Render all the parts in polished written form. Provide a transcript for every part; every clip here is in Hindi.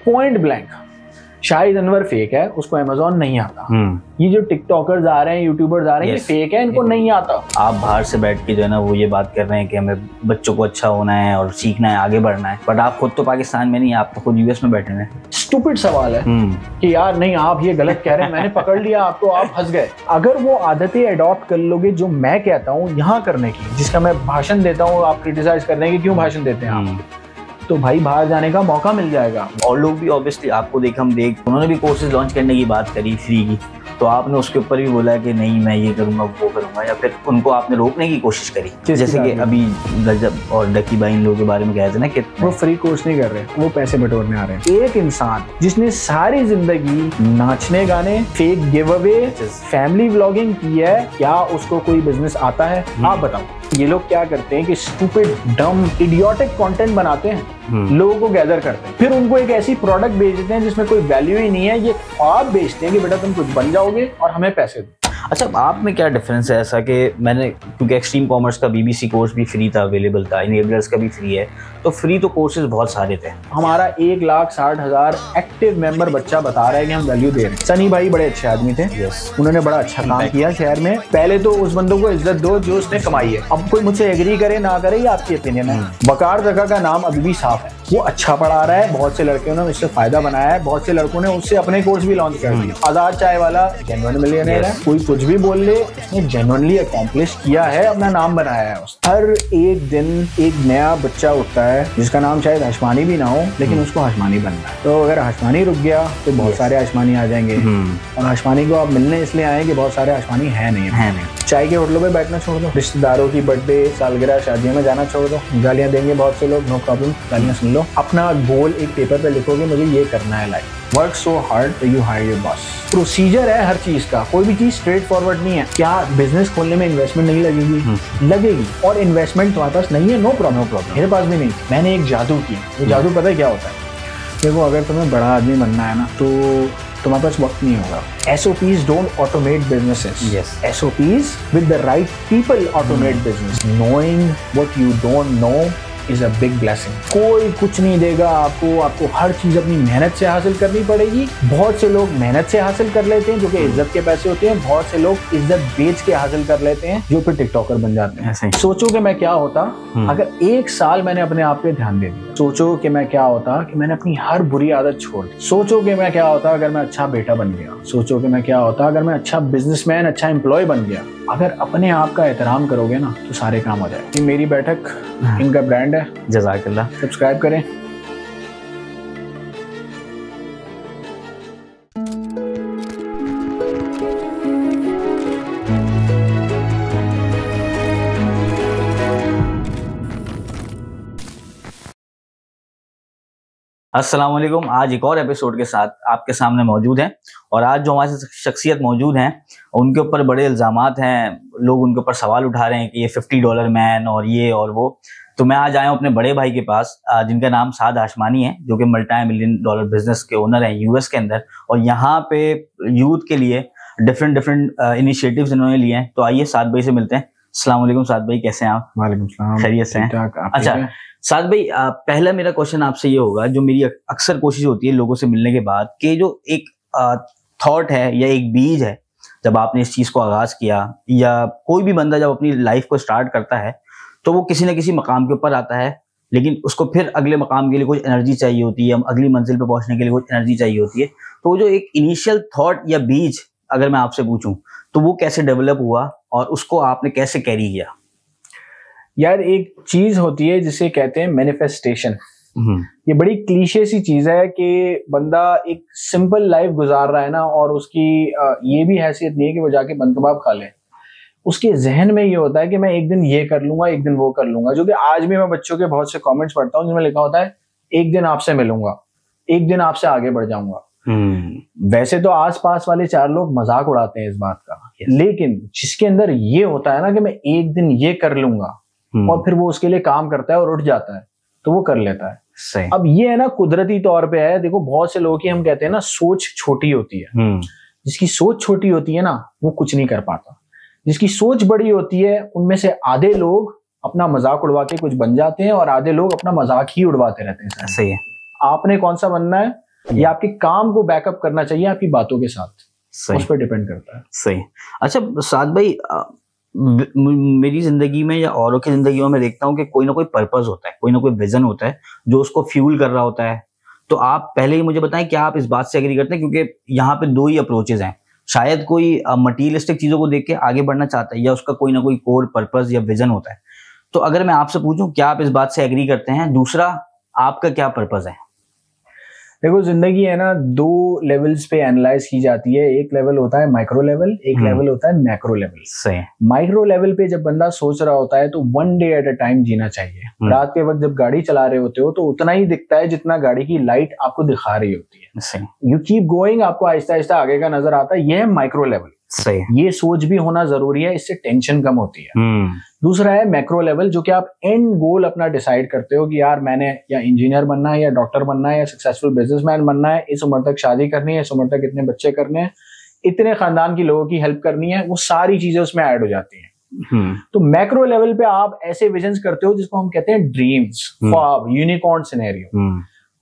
Point blank Shahid Anwar fake है, उसको अमेज़न नहीं आता। ये जो टिकटॉकर्स आ रहे हैं, यूट्यूबर्स आ रहे हैं, ये फेक है, इनको नहीं आता। आप बाहर से बैठ के जो है ना वो ये बात कर रहे हैं कि हमें बच्चों को अच्छा होना है और सीखना है, आगे बढ़ना है, बट आप खुद तो पाकिस्तान में नहीं, आप तो खुद यूएस में बैठे हैं। स्टूपिड सवाल है कि यार नहीं आप ये गलत कह रहे हैं, मैंने पकड़ लिया आपको, आप फंस गए। अगर वो आदतें अडॉप्ट कर लोगे जो मैं कहता हूँ यहाँ करने की, जिसका मैं भाषण देता हूँ, आप क्रिटिसाइज कर रहे हैं कि क्यों भाषण देते हैं आप, तो भाई बाहर जाने का मौका मिल जाएगा। और लोग भी ऑब्वियसली आपको हम देख उन्होंने भी कोर्सेज लॉन्च करने की बात करी फ्री की, तो आपने उसके ऊपर भी बोला कि नहीं मैं ये करूंगा वो करूंगा, या फिर उनको आपने रोकने की कोशिश करी? जैसे कि अभी रजब और डकी भाई इन लोगों के बारे में कह रहे थे ना कि वो फ्री कोर्स नहीं कर रहे, वो पैसे बटोरने आ रहे हैं। एक इंसान जिसने सारी जिंदगी नाचने गाने, fake give away, family vlogging की है, क्या उसको कोई बिजनेस आता है? आप बताओ। ये लोग क्या करते हैं कि स्टूपिड डम इडियोटिक कंटेंट बनाते हैं, लोगों को गैदर करते हैं, फिर उनको एक ऐसी प्रोडक्ट बेच देते हैं जिसमें कोई वैल्यू ही नहीं है। ये ख्वाब बेचते हैं कि बेटा तुम कुछ बन जाओगे और हमें पैसे दो। अच्छा, आप में क्या डिफरेंस है ऐसा कि मैंने, क्योंकि एक्सट्रीम कॉमर्स का बीबीसी कोर्स भी फ्री था, अवेलेबल था, इनेबलर्स का भी फ्री है, तो फ्री तो कोर्सेज बहुत सारे थे। हमारा 1,60,000 एक्टिव मेंबर बच्चा बता रहा है कि हम वैल्यू दे रहे हैं। सनी भाई बड़े अच्छे आदमी थे, उन्होंने बड़ा अच्छा काम किया शहर में। पहले तो उस बंदों को इज्जत दो जो उसने कमाई है। अब कोई मुझसे एग्री करे ना करे, ये आपकी ओपिनियन है। वकार जगह का नाम अभी भी साफ है, वो अच्छा पढ़ा रहा है, बहुत से लड़कों ने उससे फायदा बनाया है, बहुत से लड़कों ने उससे अपने कोर्स भी लॉन्च कर दिए। आजाद चाय वाला जेन्युइन मिलियनेयर है, कोई कुछ भी बोल ले, उसने जेन्युइनली अकॉम्प्लिश किया है, अपना नाम बनाया है। हर एक दिन एक नया बच्चा उठता है जिसका नाम शायद हशमानी भी ना हो, लेकिन उसको हशमानी बनना है। तो अगर हशमानी रुक गया तो बहुत सारे हशमानी आ जाएंगे, और हशमानी को आप मिलने इसलिए आए कि बहुत सारे हशमानी है नहीं। चाय के होटलों पे बैठना छोड़ दो, रिश्तेदारों की बर्थडे, सालगिरह, शादियों में जाना छोड़ दो। गालियां देंगे बहुत से लोग, नो प्रॉब्लम, गालियां सुन लो। अपना गोल एक पेपर पे लिखोगे, मुझे ये करना है life. Work so hard you hire your boss. Procedure है हर चीज का, कोई भी चीज स्ट्रेट फॉरवर्ड नहीं है। क्या बिजनेस खोलने में इन्वेस्टमेंट नहीं लगेगी? लगेगी। और इन्वेस्टमेंट तुम्हारे पास नहीं है, नो प्रॉब्लम, मेरे पास भी नहीं। मैंने एक जादू किया, वो जादू पता है क्या होता है? देखो, अगर तुम्हें बड़ा आदमी बनना है ना, तो तुम्हारे पास वक्त नहीं होगा। SOPs don't automate businesses. Yes. SOPs with the right people automate business. Knowing what you don't know is a big blessing. कोई कुछ नहीं देगा आपको हर चीज अपनी मेहनत से हासिल करनी पड़ेगी। बहुत से लोग मेहनत से हासिल कर लेते हैं जो कि इज्जत के पैसे होते हैं, बहुत से लोग इज्जत बेच के हासिल कर लेते हैं जो फिर टिकटॉकर बन जाते हैं। सोचो कि मैं क्या होता अगर 1 साल मैंने अपने आप पे ध्यान दे दिया। सोचो कि मैं क्या होता कि मैंने अपनी हर बुरी आदत छोड़ दी। सोचो कि मैं क्या होता अगर मैं अच्छा बेटा बन गया। सोचो कि मैं क्या होता अगर मैं अच्छा बिजनेसमैन, अच्छा एम्प्लॉय बन गया। अगर अपने आप का एहतराम करोगे ना तो सारे काम हो जाए। ये मेरी बैठक, इनका ब्रांड है, जज़ाकल्लाह। सब्सक्राइब करें। अस्सलाम वालेकुम। आज एक और एपिसोड के साथ आपके सामने मौजूद हैं, और आज जो हमारे शख्सियत मौजूद हैं उनके ऊपर बड़े इल्ज़ामात हैं। लोग उनके ऊपर सवाल उठा रहे हैं कि ये $50 मैन और ये और वो। तो मैं आज आया हूँ अपने बड़े भाई के पास, जिनका नाम साद हाशमानी है, जो कि $multi-million बिजनेस के ओनर हैं यूएस के अंदर, और यहाँ पे यूथ के लिए डिफरेंट इनिशिएटिव्स इन्होंने लिए हैं। तो आइए साद भाई से मिलते हैं। अस्सलाम वालेकुम साद भाई, कैसे हैं आप? वालेकुम सलाम, खैरियत से हैं? अच्छा साद भाई, पहला मेरा क्वेश्चन आपसे ये होगा, जो मेरी अक्सर कोशिश होती है लोगों से मिलने के बाद, कि जो एक थॉट है या एक बीज है, जब आपने इस चीज को आगाज किया, या कोई भी बंदा जब अपनी लाइफ को स्टार्ट करता है, तो वो किसी न किसी मकाम के ऊपर आता है, लेकिन उसको फिर अगले मकाम के लिए कुछ एनर्जी चाहिए होती है, अगली मंजिल पे पहुंचने के लिए कुछ एनर्जी चाहिए होती है। तो वो जो एक इनिशियल थॉट या बीज, अगर मैं आपसे पूछूं, तो वो कैसे डेवलप हुआ और उसको आपने कैसे कैरी किया? यार, एक चीज होती है जिसे कहते हैं मैनिफेस्टेशन। ये बड़ी क्लीशे सी चीज है कि बंदा एक सिंपल लाइफ गुजार रहा है ना, और उसकी ये भी हैसियत नहीं है कि वो जाके बन कबाब खा ले। उसके जहन में ये होता है कि मैं एक दिन ये कर लूंगा, एक दिन वो कर लूंगा। जो कि आज भी मैं बच्चों के बहुत से कमेंट्स पढ़ता हूँ जिनमें लिखा होता है, एक दिन आपसे मिलूंगा, एक दिन आपसे आगे बढ़ जाऊंगा। वैसे तो आसपास वाले 4 लोग मजाक उड़ाते हैं इस बात का, लेकिन जिसके अंदर ये होता है ना कि मैं एक दिन ये कर लूंगा, और फिर वो उसके लिए काम करता है और उठ जाता है, तो वो कर लेता है। सही। अब ये है ना, कुदरती तौर पे है। देखो, बहुत से लोगों की, हम कहते हैं ना, सोच छोटी होती है। जिसकी सोच छोटी होती है ना, वो कुछ नहीं कर पाता। जिसकी सोच बड़ी होती है, उनमें से आधे लोग अपना मजाक उड़वा के कुछ बन जाते हैं, और आधे लोग अपना मजाक ही उड़वाते रहते हैं। सही है। आपने कौन सा बनना है? या आपके काम को बैकअप करना चाहिए आपकी बातों के साथ, उस पर डिपेंड करता है। सही। अच्छा साद भाई, मेरी जिंदगी में या औरों की जिंदगी में मैं देखता हूँ कि कोई ना कोई पर्पस होता है, कोई ना कोई विजन होता है जो उसको फ्यूल कर रहा होता है। तो आप पहले ही मुझे बताएं, क्या आप इस बात से एग्री करते हैं? क्योंकि यहाँ पे दो ही अप्रोचेज हैं, शायद कोई मटीरियलिस्टिक चीजों को देख के आगे बढ़ना चाहता है, या उसका कोई ना कोई कोर पर्पस या विजन होता है। तो अगर मैं आपसे पूछूं, क्या आप इस बात से एग्री करते हैं? दूसरा, आपका क्या पर्पस है? देखो, जिंदगी है ना, दो लेवल्स पे एनालाइज की जाती है। एक लेवल होता है माइक्रो लेवल, एक लेवल होता है मैक्रो लेवल। सही। माइक्रो लेवल पे जब बंदा सोच रहा होता है तो one day at a time जीना चाहिए। रात के वक्त जब गाड़ी चला रहे होते हो तो उतना ही दिखता है जितना गाड़ी की लाइट आपको दिखा रही होती है। यू कीप गोइंग, आपको आहिस्ता आहिस्ता आगे का नजर आता है। यह है माइक्रो लेवल। सही। ये सोच भी होना जरूरी है, इससे टेंशन कम होती है। दूसरा है मैक्रो लेवल, जो कि आप एंड गोल अपना डिसाइड करते हो कि यार मैंने या इंजीनियर बनना है, या डॉक्टर बनना है, या सक्सेसफुल बिजनेसमैन बनना है, इस उम्र तक शादी करनी है, इस उम्र तक इतने बच्चे करने हैं, इतने खानदान की लोगों की हेल्प करनी है। वो सारी चीजें उसमें ऐड हो जाती हैं। तो मैक्रो लेवल पे आप ऐसे विजन्स करते हो जिसको हम कहते हैं ड्रीम्स, ख्वाब, यूनिकॉर्न सिनेरियो।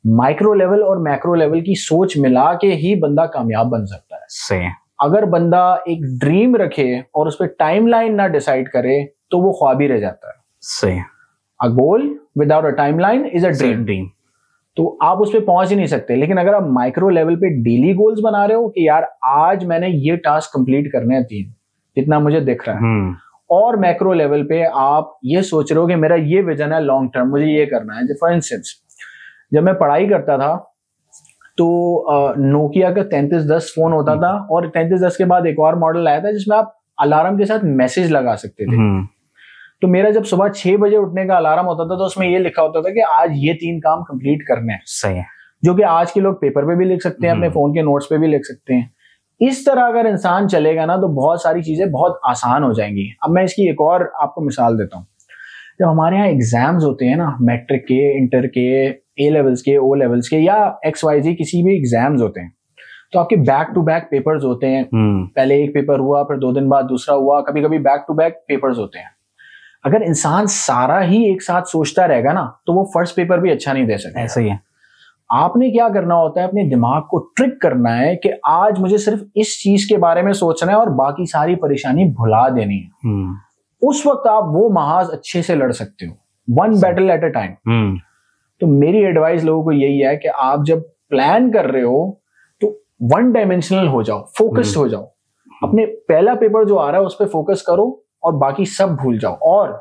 माइक्रो लेवल और मैक्रो लेवल की सोच मिला के ही बंदा कामयाब बन सकता है। सही। अगर बंदा एक ड्रीम रखे और उस पर टाइमलाइन ना डिसाइड करे तो वो ख्वाब ही रह जाता है। सही। A goal without a timeline is a dream. तो आप उस पर पहुंच ही नहीं सकते। लेकिन अगर आप माइक्रो लेवल पे डेली गोल्स बना रहे हो कि यार आज मैंने ये टास्क कंप्लीट करने हैं 3, जितना मुझे दिख रहा है, और मैक्रो लेवल पे आप ये सोच रहे हो कि मेरा ये विजन है लॉन्ग टर्म, मुझे ये करना है। फॉर इंस्टेंस, जब मैं पढ़ाई करता था तो नोकिया का 3310 फोन होता था, और 3310 के बाद एक और मॉडल आया था जिसमें आप अलार्म के साथ मैसेज लगा सकते थे। तो मेरा जब सुबह 6 बजे उठने का अलार्म होता था तो उसमें ये लिखा होता था कि आज ये 3 काम कंप्लीट करने हैं। सही है। जो कि आज के लोग पेपर पे भी लिख सकते हैं, अपने फोन के नोट्स पे भी लिख सकते हैं। इस तरह अगर इंसान चलेगा ना तो बहुत सारी चीजें बहुत आसान हो जाएंगी। अब मैं इसकी एक और आपको मिसाल देता हूँ। जब हमारे यहाँ एग्जाम्स होते हैं ना, मैट्रिक के, इंटर के, ए लेवल्स के, ओ लेवल्स के, या XYZ किसी भी एग्जाम्स होते हैं, तो आपके बैक टू बैक पेपर्स होते हैं। पहले एक पेपर हुआ, फिर 2 दिन बाद दूसरा हुआ, कभी कभी बैक टू बैक पेपर्स होते हैं। अगर इंसान सारा ही एक साथ सोचता रहेगा ना तो वो फर्स्ट पेपर भी अच्छा नहीं दे सकता। ऐसा ही है। आपने क्या करना होता है, अपने दिमाग को ट्रिक करना है कि आज मुझे सिर्फ इस चीज के बारे में सोचना है और बाकी सारी परेशानी भुला देनी है। उस वक्त आप वो महाज अच्छे से लड़ सकते हो, one battle eight a time. तो मेरी एडवाइस लोगों को यही है कि आप जब प्लान कर रहे हो तो वन डायमेंशनल हो जाओ, फोकस्ड हो जाओ। अपने पहला पेपर जो आ रहा है उस पर फोकस करो और बाकी सब भूल जाओ। और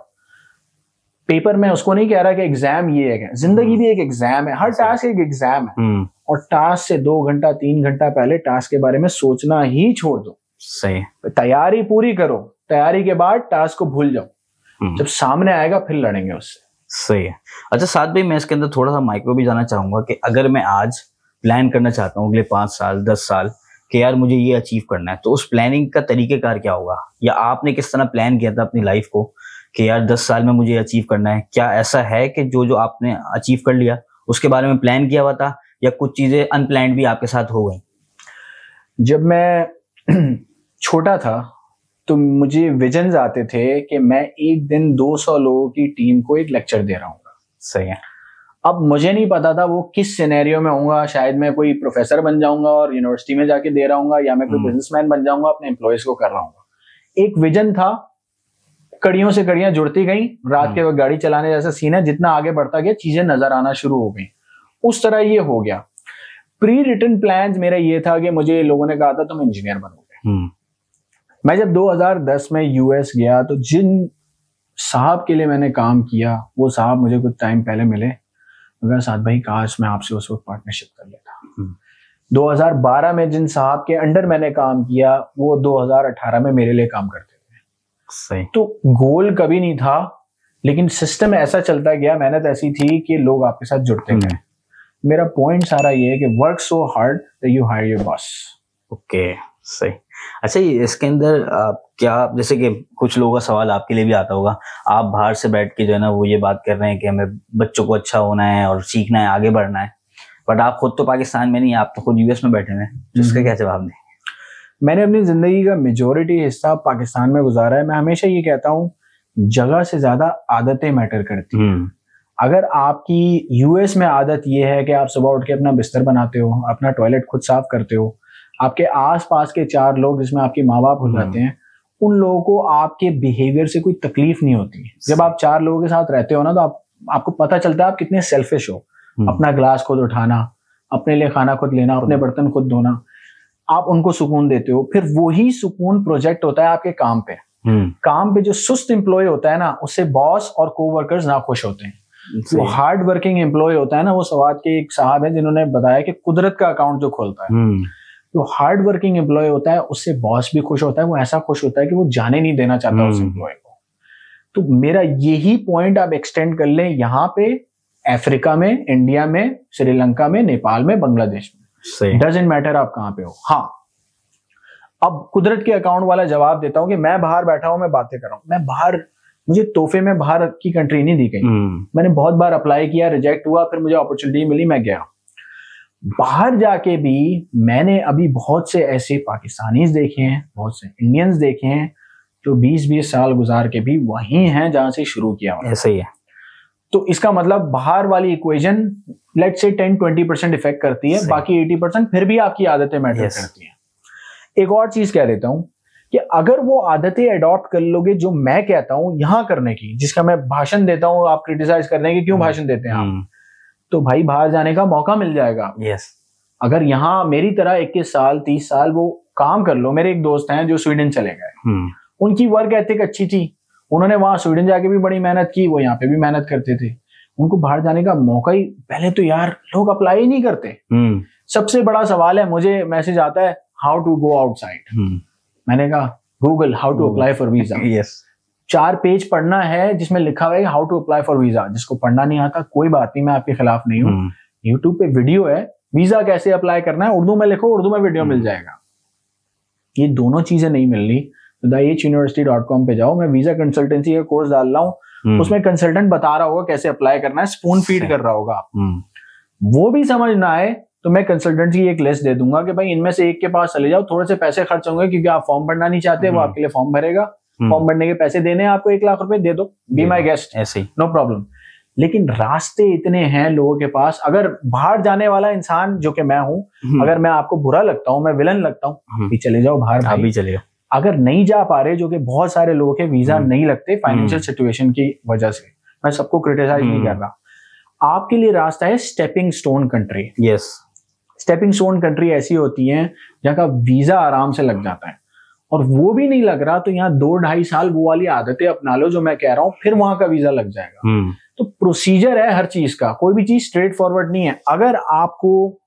पेपर में उसको नहीं कह रहा कि एग्जाम ये है, जिंदगी भी एक एग्जाम है, हर टास्क एक एग्जाम है। और टास्क से 2 घंटा 3 घंटा पहले टास्क के बारे में सोचना ही छोड़ दो। सही। तैयारी पूरी करो, तैयारी के बाद टास्क को भूल जाओ, जब सामने आएगा फिर लड़ेंगे उससे। सही है। अच्छा साथ भाई, मैं इसके अंदर थोड़ा सा माइक्रो भी जाना चाहूंगा कि अगर मैं आज प्लान करना चाहता हूँ अगले 5 साल 10 साल कि यार मुझे ये अचीव करना है, तो उस प्लानिंग का तरीकेकार क्या होगा, या आपने किस तरह प्लान किया था अपनी लाइफ को कि यार 10 साल में मुझे अचीव करना है? क्या ऐसा है कि जो आपने अचीव कर लिया उसके बारे में प्लान किया हुआ था, या कुछ चीजें अनप्लान्ड भी आपके साथ हो गई? जब मैं छोटा था तो मुझे विजन्स आते थे कि मैं एक दिन 200 लोगों की टीम को एक लेक्चर दे रहा हूँ। सही है। अब मुझे नहीं पता था वो किस सिनेरियो में होऊंगा। शायद मैं कोई प्रोफेसर बन जाऊंगा और यूनिवर्सिटी में जाके दे रहा हूँ, या मैं कोई बिजनेसमैन बन जाऊंगा, अपने एम्प्लॉयज को कर रहा हूँ। एक विजन था, कड़ियों से कड़ियां जुड़ती गई। रात के वक्त गाड़ी चलाने जैसा सीन है, जितना आगे बढ़ता गया चीजें नजर आना शुरू हो गई। उस तरह ये हो गया। प्री रिटन प्लान्स मेरा ये था कि मुझे लोगों ने कहा था तुम इंजीनियर बनोगे। मैं जब 2010 में यूएस गया तो जिन साहब के लिए मैंने काम किया वो साहब मुझे कुछ टाइम पहले मिले। मगर साथ भाई काश मैं आपसे उस वक्त पार्टनरशिप कर लेता। 2012 में जिन साहब के अंडर मैंने काम किया वो 2018 में मेरे लिए काम करते थे। सही। तो गोल कभी नहीं था, लेकिन सिस्टम ऐसा चलता गया, मेहनत ऐसी थी कि लोग आपके साथ जुड़ते गए। मेरा पॉइंट सारा ये है कि work so hard that you hire your boss. Okay, सही। अच्छा, इसके अंदर क्या, जैसे कि कुछ लोगों का सवाल आपके लिए भी आता होगा, आप बाहर से बैठ के जो है ना वो ये बात कर रहे हैं कि हमें बच्चों को अच्छा होना है और सीखना है, आगे बढ़ना है, बट आप खुद तो पाकिस्तान में नहीं, आप तो खुद यूएस में बैठे हुए हैं, जिसका क्या जवाब दें? मैंने अपनी जिंदगी का मेजोरिटी हिस्सा पाकिस्तान में गुजारा है। मैं हमेशा ये कहता हूँ, जगह से ज्यादा आदतें मैटर करती हैं। अगर आपकी यूएस में आदत ये है कि आप सुबह उठ के अपना बिस्तर बनाते हो, अपना टॉयलेट खुद साफ करते हो, आपके आसपास के 4 लोग जिसमें आपके माँ बाप हो जाते हैं, उन लोगों को आपके बिहेवियर से कोई तकलीफ नहीं होती। जब आप 4 लोगों के साथ रहते हो ना, तो आपको पता चलता है आप कितने सेल्फिश हो। अपना ग्लास खुद उठाना, अपने लिए खाना खुद लेना, अपने बर्तन खुद धोना, आप उनको सुकून देते हो। फिर वही सुकून प्रोजेक्ट होता है आपके काम पे। काम पे जो सुस्त एम्प्लॉय होता है ना, उससे बॉस और कोवर्कर्स ना खुश होते हैं। जो हार्ड वर्किंग एम्प्लॉय होता है ना, वो सवाद के एक साहब है जिन्होंने बताया कि कुदरत का अकाउंट जो खोलता है, जो हार्ड वर्किंग एम्प्लॉय होता है, उससे बॉस भी खुश होता है। वो ऐसा खुश होता है कि वो जाने नहीं देना चाहता उस एम्प्लॉय को। तो मेरा यही पॉइंट आप एक्सटेंड कर लें यहाँ पे, अफ्रीका में, इंडिया में, श्रीलंका में, नेपाल में, बांग्लादेश में, डजंट मैटर आप कहाँ पे हो। हाँ, अब कुदरत के अकाउंट वाला जवाब देता हूँ कि मैं बाहर बैठा हूँ, मैं बातें कर रहा हूँ, मैं बाहर, मुझे तोहफे में बाहर की कंट्री नहीं दी गई। मैंने बहुत बार अप्लाई किया, रिजेक्ट हुआ, फिर मुझे अपॉर्चुनिटी मिली, मैं गया। बाहर जाके भी मैंने अभी बहुत से ऐसे पाकिस्तानीज देखे हैं, बहुत से इंडियंस देखे हैं जो 20-20 साल गुजार के भी वहीं हैं जहां से शुरू किया। ऐसा ही है। तो इसका मतलब बाहर वाली इक्वेशन लेट्स से 10-20% इफेक्ट करती है, बाकी 80% फिर भी आपकी आदतें मैटर करती हैं। एक और चीज कह देता हूं कि अगर वो आदतें अडॉप्ट कर लोगे जो मैं कहता हूं यहां करने की, जिसका मैं भाषण देता हूं, आप क्रिटिसाइज करने की क्यों भाषण देते हैं आप, तो भाई बाहर जाने का मौका मिल जाएगा। अगर यहाँ मेरी तरह 21 साल 30 साल वो काम कर लो। मेरे एक दोस्त हैं जो स्वीडन चले गए, उनकी वर्क एथिक अच्छी थी, उन्होंने वहां स्वीडन जाके भी बड़ी मेहनत की, वो यहाँ पे भी मेहनत करते थे, उनको बाहर जाने का मौका ही, पहले तो यार लोग अप्लाई ही नहीं करते। सबसे बड़ा सवाल है, मुझे मैसेज आता है हाउ टू गो आउटसाइड, मैंने कहा Google how to apply for visa. 4 page पढ़ना है जिसमें लिखा हुआ है how to apply for visa. जिसको पढ़ना नहीं आता कोई बात नहीं, मैं आपके खिलाफ नहीं हूँ, यूट्यूब पे वीडियो है, वीजा कैसे अप्लाई करना है, उर्दू में लिखो, उर्दू में वीडियो मिल जाएगा। ये दोनों चीजें नहीं मिल रही तो dahuniversity.com पे जाओ, मैं वीजा कंसल्टेंसी का कोर्स डाल रहा हूँ, उसमें कंसल्टेंट बता रहा होगा कैसे अप्लाई करना है, स्पून फीड कर रहा होगा। वो भी समझ ना आए तो मैं कंसल्टेंट की एक लिस्ट दे दूंगा कि भाई इनमें से एक के पास चले जाओ, थोड़े से पैसे खर्च होंगे क्योंकि आप फॉर्म भरना नहीं चाहते, वो आपके लिए फॉर्म भरेगा, फॉर्म भरने के पैसे देने हैं आपको, 1 लाख रुपए दे दो, बी माई गेस्ट, ऐसे नो प्रॉब्लम। लेकिन रास्ते इतने हैं लोगों के पास। अगर बाहर जाने वाला इंसान जो कि मैं हूं, अगर मैं आपको बुरा लगता हूं, मैं विलन लगता हूं, भी चले जाओ बाहर, अभी चले जाओ। अगर नहीं जा पा रहे, जो कि बहुत सारे लोगों के वीजा नहीं लगते फाइनेंशियल सिचुएशन की वजह से, मैं सबको क्रिटिसाइज नहीं कर रहा, आपके लिए रास्ता है stepping stone country. Yes, stepping stone country ऐसी होती है जहाँ का वीजा आराम से लग जाता है, और वो भी नहीं लग रहा तो यहाँ 2-2.5 साल वो वाली आदतें अपना लो जो मैं कह रहा हूँ, फिर वहां का वीजा लग जाएगा। तो प्रोसीजर है हर चीज का, कोई भी चीज स्ट्रेट फॉरवर्ड नहीं है। अगर आपको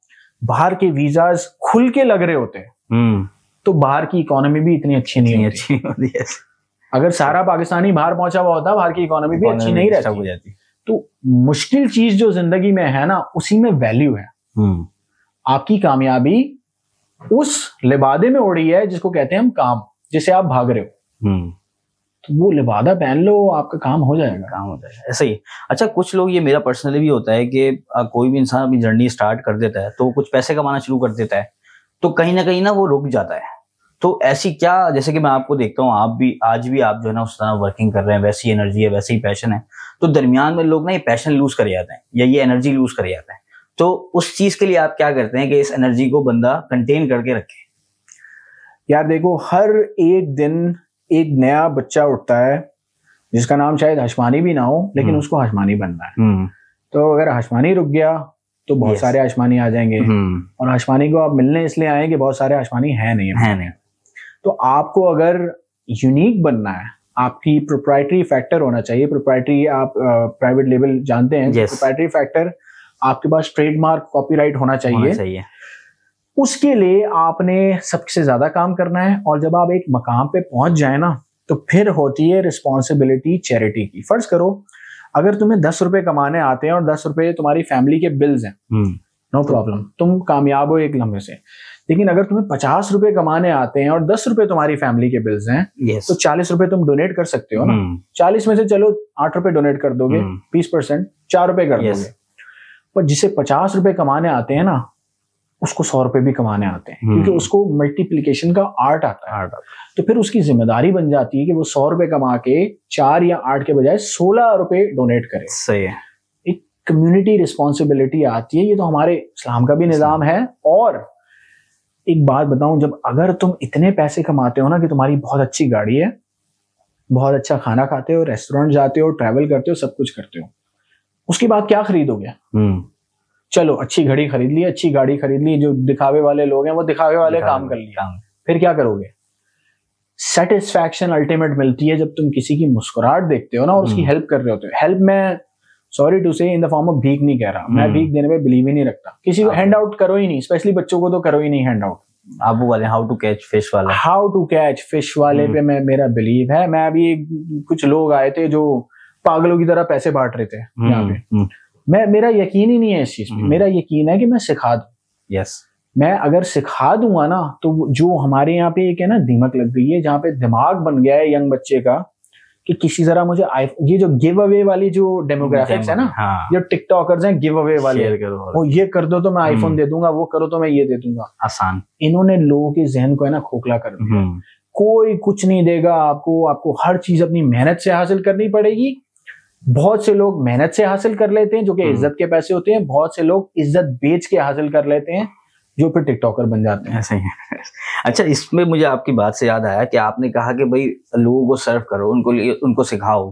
बाहर के वीजाज खुल के लग रहे होते तो बाहर की इकोनॉमी भी इतनी अच्छी नहीं होती। अगर सारा पाकिस्तानी बाहर पहुंचा हुआ होता, बाहर की इकोनॉमी भी अच्छी नहीं रहती। तो मुश्किल चीज जो जिंदगी में है ना, उसी में वैल्यू है। आपकी कामयाबी उस लिबादे में उड़ी है जिसको कहते हैं हम काम, जिसे आप भाग रहे हो, तो वो लिबादा पहन लो, आपका काम हो जाएगा। ऐसा ही। अच्छा, कुछ लोग, ये मेरा पर्सनली भी होता है कि कोई भी इंसान अपनी जर्नी स्टार्ट कर देता है तो कुछ पैसे कमाना शुरू कर देता है, तो कहीं ना वो रुक जाता है। तो ऐसी क्या, जैसे कि मैं आपको देखता हूँ, आप भी आज भी आप जो है ना उस तरह वर्किंग कर रहे हैं, वैसी एनर्जी है, वैसे ही पैशन है, तो दरमियान में लोग ना ये पैशन लूज कर जाते हैं या ये एनर्जी लूज कर जाते हैं, तो उस चीज के लिए आप क्या करते हैं कि इस एनर्जी को बंदा कंटेन करके रखे? यार देखो, हर एक दिन एक नया बच्चा उठता है जिसका नाम शायद हशमानी भी ना हो, लेकिन उसको हशमानी बनना है। तो अगर हशमानी रुक गया तो बहुत सारे हशमानी आ जाएंगे, और हशमानी को आप मिलने इसलिए आए कि बहुत सारे हशमानी है नहीं। तो आपको अगर यूनिक बनना है, आपकी प्रोप्राइटरी फैक्टर होना चाहिए। प्रोप्राइटरी, आप प्राइवेट लेबल जानते हैं, प्रोप्राइटरी फैक्टर, आपके पास ट्रेडमार्क, कॉपीराइट होना चाहिए। उसके लिए आपने सबसे ज्यादा काम करना है, और जब आप एक मकाम पे पहुंच जाए ना, तो फिर होती है रिस्पॉन्सिबिलिटी चैरिटी की। फर्ज करो अगर तुम्हें 10 रुपए कमाने आते हैं और 10 रुपए तुम्हारी फैमिली के बिल्स हैं, नो प्रॉब्लम, तुम कामयाब हो एक लम्हे से। लेकिन अगर तुम्हें 50 रुपए कमाने आते हैं और 10 रुपए तुम्हारी फैमिली के बिल्स हैं, तो 40 रुपए तुम डोनेट कर सकते हो ना। 40 में से चलो 8 रुपए डोनेट कर दोगे, 20%, 4 रुपए कर दोगे। पर जिसे 50 रुपए कमाने आते हैं ना, उसको 100 रुपए भी कमाने आते हैं, क्योंकि उसको मल्टीप्लिकेशन का आर्ट आता है। तो फिर उसकी जिम्मेदारी बन जाती है कि वो 100 रुपए कमा के 4 या 8 के बजाय 16 रुपए डोनेट करे। सही है। कम्युनिटी रिस्पॉन्सिबिलिटी आती है। ये तो हमारे इस्लाम का भी निज़ाम है। और एक बात बताऊं, जब अगर तुम इतने पैसे कमाते हो ना कि तुम्हारी बहुत अच्छी गाड़ी है, बहुत अच्छा खाना खाते हो, रेस्टोरेंट जाते हो, ट्रैवल करते हो, सब कुछ करते हो, उसके बाद क्या खरीदोगे? चलो अच्छी घड़ी खरीद ली, अच्छी गाड़ी खरीद ली, जो दिखावे वाले लोग हैं वो दिखावे वाले काम कर लिए, फिर क्या करोगे? सेटिस्फैक्शन अल्टीमेट मिलती है जब तुम किसी की मुस्कुराहट देखते हो ना और उसकी हेल्प कर रहे होते हो। हेल्प में सॉरी टू से इन द फॉर्म ऑफ भीख नहीं कह रहा, मैं भीख देने पे बिलीव ही नहीं रखता। किसी को हैंड आउट करो ही नहीं, स्पेशली बच्चों को तो करो ही नहीं हैंड आउट। आप वो वाले हाउ टू कैच फिश वाले पे मेरा बिलीव है। मैं अभी कुछ लोग आए थे जो पागलों की तरह पैसे बांट रहे थे यहाँ पे। मेरा यकीन ही नहीं है इस चीज पे। मेरा यकीन है कि मैं सिखा दूं। यस, मैं अगर सिखा दूंगा ना तो जो हमारे यहाँ पे एक है ना दीमक लग गई है, जहाँ पे दिमाग बन गया है यंग बच्चे का कि किसी तरह मुझे ये जो गिव अवे वाली जो डेमोग्राफिक्स है ना, जो टिकटॉकर्स हैं गिव अवे वाले, वो ये कर दो तो मैं आईफोन दे दूंगा, वो करो तो मैं ये दे दूंगा, आसान। इन्होंने लोगों के जहन को है ना खोखला कर दिया। कोई कुछ नहीं देगा आपको हर चीज अपनी मेहनत से हासिल करनी पड़ेगी। बहुत से लोग मेहनत से हासिल कर लेते हैं जो कि इज्जत के पैसे होते हैं, बहुत से लोग इज्जत बेच के हासिल कर लेते हैं जो फिर टिकटॉकर बन जाते हैं। ऐसे ही। अच्छा, इसमें मुझे आपकी बात से याद आया कि आपने कहा कि भाई लोगों को सर्व करो, उनको सिखाओ।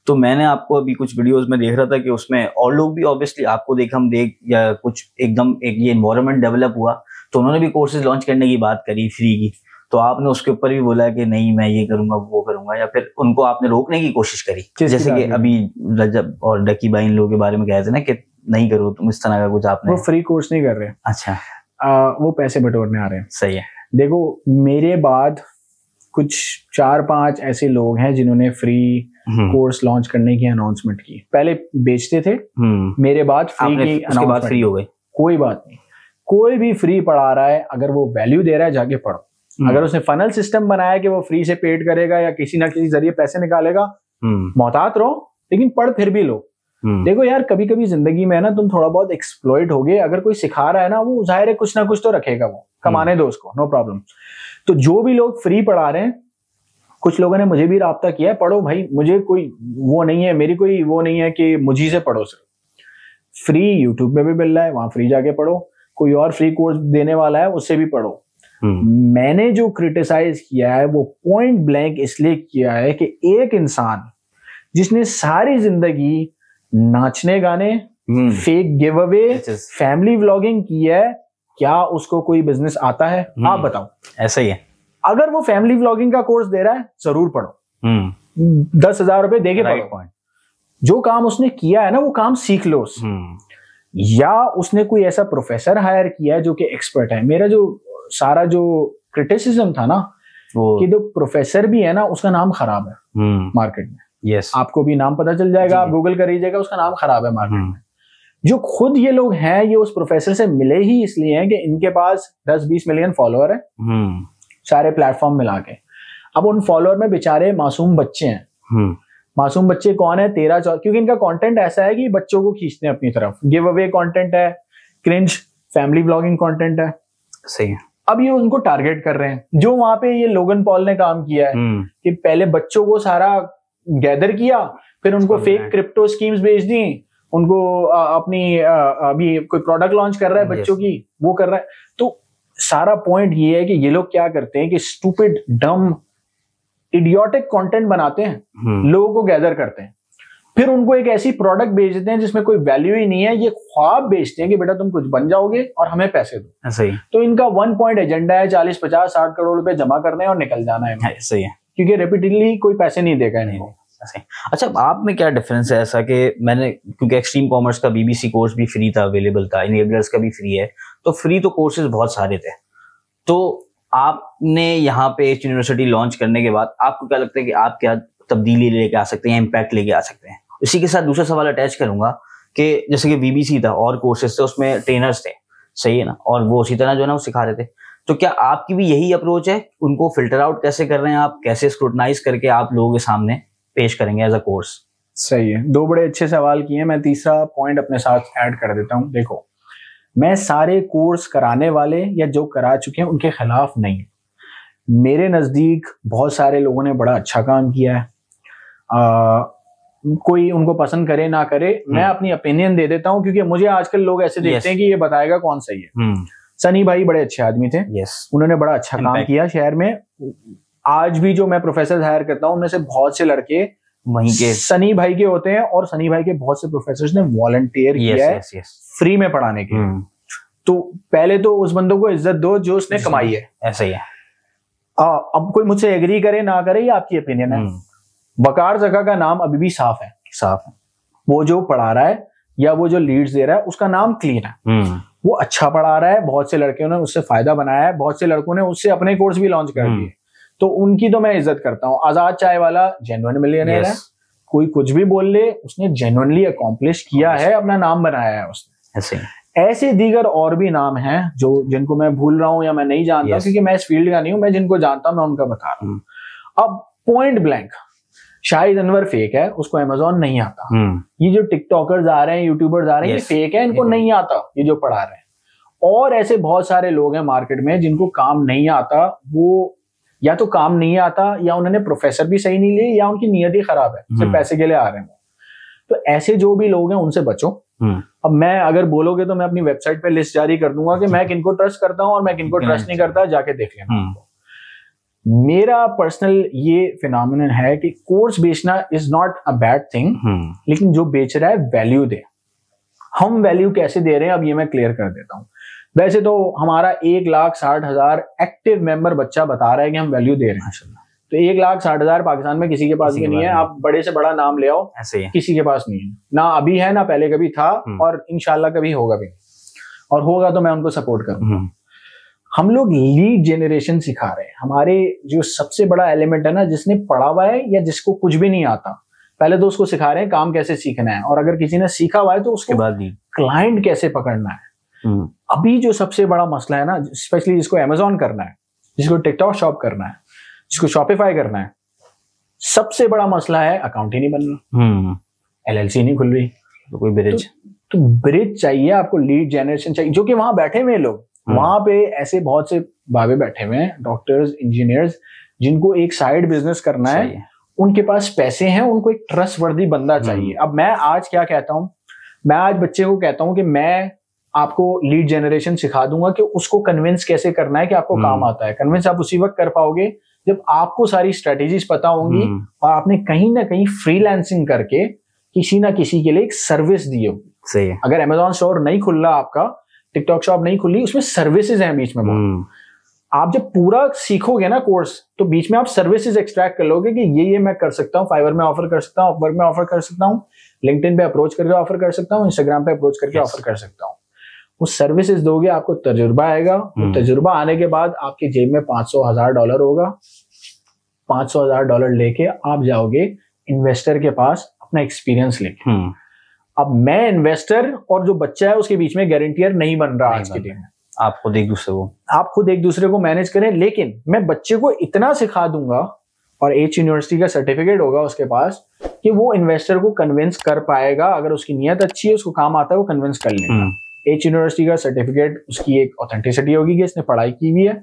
तो मैंने आपको अभी कुछ वीडियोस में देख रहा था कि उसमें और लोग भी ऑब्वियसली आपको देख या कुछ एकदम एक ये एनवायरनमेंट डेवलप हुआ तो उन्होंने भी कोर्सेज लॉन्च करने की बात करी फ्री की, तो आपने उसके ऊपर भी बोला कि नहीं मैं ये करूंगा वो करूंगा, या फिर उनको आपने रोकने की कोशिश करी? जैसे कि अभी रजब और डकी भाई इन लोगों के बारे में कहे थे ना कि नहीं करो तुम, इस तरह का कुछ आपने। वो फ्री कोर्स नहीं कर रहे। अच्छा, वो पैसे बटोरने आ रहे हैं। सही है। देखो मेरे बाद कुछ 4-5 ऐसे लोग हैं जिन्होंने फ्री कोर्स लॉन्च करने की अनाउंसमेंट की। पहले बेचते थे, मेरे बाद फ्री की अनाउंसमेंट, फ्री हो गई। कोई बात नहीं, कोई भी फ्री पढ़ा रहा है, अगर वो वैल्यू दे रहा है जाके पढ़ो। अगर उसने फनल सिस्टम बनाया कि वो फ्री से पेड करेगा या किसी ना किसी जरिए पैसे निकालेगा, मोहतात रहो लेकिन पढ़ फिर भी लो। देखो यार, कभी कभी जिंदगी में ना तुम थोड़ा बहुत एक्सप्लॉइट होगे। अगर कोई सिखा रहा है ना, वो जाहिर है कुछ ना कुछ तो रखेगा, वो कमाने दो उसको, नो प्रॉब्लम। तो जो भी लोग फ्री पढ़ा रहे हैं, कुछ लोगों ने मुझे भी राब्ता किया है, पढ़ो भाई, मुझे कोई वो नहीं है, मेरी कोई वो नहीं है कि मुझी से पढ़ो। सिर्फ फ्री यूट्यूब में भी मिल रहा है, वहां फ्री जाके पढ़ो। कोई और फ्री कोर्स देने वाला है, उससे भी पढ़ो। मैंने जो क्रिटिसाइज किया है वो पॉइंट ब्लैंक इसलिए किया है कि एक इंसान जिसने सारी जिंदगी नाचने गाने, fake give away, family vlogging की है, क्या उसको कोई बिजनेस आता है? आप बताओ। ऐसा ही है। अगर वो फैमिली व्लॉगिंग का कोर्स दे रहा है, जरूर पढ़ो। 10,000 रुपए देके पढ़ो। जो काम उसने किया है ना, वो काम सीख लो उससे। या उसने कोई ऐसा प्रोफेसर हायर किया है जो कि एक्सपर्ट है। मेरा जो सारा जो क्रिटिसिज्म था ना, कि जो प्रोफेसर भी है ना, उसका नाम खराब है मार्केट में। यस, आपको भी नाम पता चल जाएगा, आप गूगल कर लीजिएगा, उसका नाम खराब है मार्केट में। जो खुद ये लोग हैं, ये उस प्रोफेसर से मिले ही इसलिए हैं कि इनके पास 10-20 मिलियन फॉलोअर है, सारे प्लेटफॉर्म मिला के। अब उन फॉलोअर में बेचारे मासूम बच्चे हैं। मासूम बच्चे कौन है? 13-14, क्योंकि इनका कंटेंट ऐसा है कि बच्चों को खींचते हैं अपनी तरफ। गिव अवे कंटेंट है, क्रिंज फैमिली व्लॉगिंग कंटेंट है। सही है। अब ये उनको टारगेट कर रहे हैं। जो वहां पे ये लोगन पॉल ने काम किया है कि पहले बच्चों को सारा गैदर किया, फिर उनको फेक क्रिप्टो स्कीम्स बेच दी, उनको अपनी अभी कोई प्रोडक्ट लॉन्च कर रहा है बच्चों की, वो कर रहा है। तो सारा पॉइंट ये है कि ये लोग क्या करते हैं कि स्टूपिड, डम, इडियोटिक कंटेंट बनाते हैं, लोगों को गैदर करते हैं, फिर उनको एक ऐसी प्रोडक्ट बेच देते हैं जिसमें कोई वैल्यू ही नहीं है। ये ख्वाब बेचते हैं कि बेटा तुम कुछ बन जाओगे और हमें पैसे दो। सही। तो इनका 1 पॉइंट एजेंडा है, 40-50-60 करोड़ रुपए जमा करने हैं और निकल जाना है। सही है। क्योंकि रेपिटेडली कोई पैसे नहीं देगा इनको। अच्छा, आप में क्या डिफरेंस है ऐसा कि मैंने, क्योंकि एक्सट्रीम कॉमर्स का बीबीसी कोर्स भी फ्री था, अवेलेबल था, इनेबलर्स का भी फ्री है, तो फ्री तो कोर्सेज बहुत सारे थे। तो आपने यहाँ पे यूनिवर्सिटी लॉन्च करने के बाद आपको क्या लगता है कि आप क्या तब्दीली लेके आ सकते हैं, इम्पैक्ट लेके आ सकते हैं? इसी के साथ दूसरा सवाल अटैच करूंगा कि जैसे कि बीबीसी था और कोर्सेज थे, उसमें ट्रेनर्स थे, सही है ना, और वो उसी तरह जो है ना वो सिखा रहे थे। तो क्या आपकी भी यही अप्रोच है? उनको फिल्टर आउट कैसे कर रहे हैं आप? कैसे स्क्रूटनाइज करके आप लोगों के सामने पेश करेंगे एज अ कोर्स? सही है, 2 बड़े अच्छे सवाल किए। मैं तीसरा पॉइंट अपने साथ ऐड कर देता हूं। देखो, मैं सारे कोर्स कराने वाले या जो करा चुके हैं उनके खिलाफ नहीं। मेरे नजदीक बहुत सारे लोगों ने बड़ा अच्छा काम किया है। कोई उनको पसंद करे ना करे, मैं अपनी ओपिनियन दे देता हूँ, क्योंकि मुझे आजकल लोग ऐसे देखते हैं कि ये बताएगा कौन सही है। सनी भाई बड़े अच्छे आदमी थे, उन्होंने बड़ा अच्छा काम किया शहर में। आज भी जो मैं प्रोफेसर हायर करता हूँ उनमें से बहुत से लड़के वहीं के सनी भाई के होते हैं, और सनी भाई के बहुत से प्रोफेसर ने वॉलंटियर किया है फ्री में पढ़ाने के। तो पहले तो उस बंदों को इज्जत दो जो उसने कमाई है। ऐसा ही है। अब कोई मुझसे एग्री करे ना करे, ये आपकी ओपिनियन है। वकार जका का नाम अभी भी साफ है। वो जो पढ़ा रहा है या वो जो लीड्स दे रहा है उसका नाम क्लीन है। वो अच्छा पढ़ा रहा है, बहुत से लड़कों ने उससे फायदा बनाया है, बहुत से लड़कों ने उससे अपने कोर्स भी लॉन्च कर दिए, तो उनकी तो मैं इज्जत करता हूँ। आजाद चाय वाला जेन्युइन मिलियनेयर है, कोई कुछ भी बोल ले, उसने जेन्युइनली अकॉम्प्लिश किया है, अपना नाम बनाया है उसने। ऐसे दीगर और भी नाम हैं जो जिनको मैं भूल रहा हूं या मैं नहीं जानता, क्योंकि मैं इस फील्ड का नहीं हूं। मैं जिनको जानता हूं मैं उनका बता रहा हूं। अब point blank Shahid Anwar fake है, उसको अमेज़न नहीं आता। ये जो टिकटॉकर्स आ रहे हैं, यूट्यूबर्स आ रहे हैं, ये फेक है, इनको नहीं आता ये जो पढ़ा रहे हैं। और ऐसे बहुत सारे लोग हैं मार्केट में जिनको काम नहीं आता। वो या तो काम नहीं आता, या उन्होंने प्रोफेसर भी सही नहीं लिए, या उनकी नीयत ही खराब है, सिर्फ पैसे के लिए आ रहे हैं। तो ऐसे जो भी लोग हैं उनसे बचो। अब मैं अगर बोलोगे तो मैं अपनी वेबसाइट पे लिस्ट जारी कर दूंगा कि मैं किनको ट्रस्ट करता हूं और मैं किनको ट्रस्ट नहीं करता, जाके देख लेना। मेरा पर्सनल ये फिनोमिनन है कि कोर्स बेचना is not a bad thing, लेकिन जो बेच रहा है वैल्यू दे। हम वैल्यू कैसे दे रहे हैं अब ये मैं क्लियर कर देता हूं। वैसे तो हमारा 1,60,000 एक्टिव मेंबर बच्चा बता रहा है कि हम वैल्यू दे रहे हैं। तो 1,60,000 पाकिस्तान में किसी के पास भी नहीं है। आप बड़े से बड़ा नाम ले आओ, किसी के पास नहीं है, ना अभी है ना पहले कभी था, और इंशाल्लाह कभी होगा भी, और होगा तो मैं उनको सपोर्ट करूंगा। हम लोग लीड जनरेशन सिखा रहे हैं। हमारे जो सबसे बड़ा एलिमेंट है ना, जिसने पढ़ा हुआ है या जिसको कुछ भी नहीं आता, पहले तो उसको सिखा रहे हैं काम कैसे सीखना है, और अगर किसी ने सीखा हुआ है तो उसके बाद क्लाइंट कैसे पकड़ना है। अभी जो सबसे बड़ा मसला है ना, स्पेशली जिसको अमेज़न करना है, जिसको टिकटॉक शॉप करना है, जिसको शॉपिफाई करना है, सबसे बड़ा मसला है अकाउंट ही नहीं बन रहा, LLC नहीं खुल रही। तो कोई ब्रिज तो ब्रिज चाहिए आपको, लीड जनरेशन चाहिए, जो कि वहां बैठे हुए लोग, वहां पे ऐसे बहुत से बाबे बैठे हुए हैं, डॉक्टर्स, इंजीनियर्स, जिनको एक साइड बिजनेस करना है, उनके पास पैसे हैं, उनको एक ट्रस्ट वर्दी बंदा चाहिए। अब मैं आज क्या कहता हूं, मैं आज बच्चे को कहता हूं कि मैं आपको लीड जनरेशन सिखा दूंगा कि उसको कन्विंस कैसे करना है कि आपको काम आता है। कन्विंस आप उसी वक्त कर पाओगे जब आपको सारी स्ट्रेटेजीज पता होंगी और आपने कहीं ना कहीं फ्रीलांसिंग करके किसी ना किसी के लिए एक सर्विस दी होगी। सही है। अगर अमेज़न स्टोर नहीं खुल रहा आपका, टिकटॉक शॉप नहीं खुली, उसमें सर्विसेज हैं बीच में बहुत। आप जब पूरा सीखोगे ना कोर्स, तो बीच में आप सर्विसेज एक्सट्रैक्ट कर लोगे कि ये मैं कर सकता हूँ, फाइवर में ऑफर कर सकता हूँ, अपवर्क में ऑफर कर सकता हूँ, लिंक्डइन पे अप्रोच करके ऑफर कर सकता हूँ, इंस्टाग्राम पे अप्रोच करके ऑफर कर सकता हूँ। वो सर्विसेज दोगे, आपको तजुर्बा आएगा। तजुर्बा आने के बाद आपकी जेब में $500,000 होगा। $500,000 लेके आप जाओगे इन्वेस्टर के पास अपना एक्सपीरियंस लेके। अब मैं इन्वेस्टर और जो बच्चा है उसके बीच में गारंटियर नहीं बन रहा आज के दिन में। आप खुद एक दूसरे को मैनेज करें, लेकिन मैं बच्चे को इतना सिखा दूंगा, और एच यूनिवर्सिटी का सर्टिफिकेट होगा उसके पास, कि वो इन्वेस्टर को कन्विंस कर पाएगा। अगर उसकी नीयत अच्छी है, उसको काम आता है, वो कन्विंस कर लेगा। एच यूनिवर्सिटी का सर्टिफिकेट उसकी एक ऑथेंटिसिटी होगी कि इसने पढ़ाई की हुई है,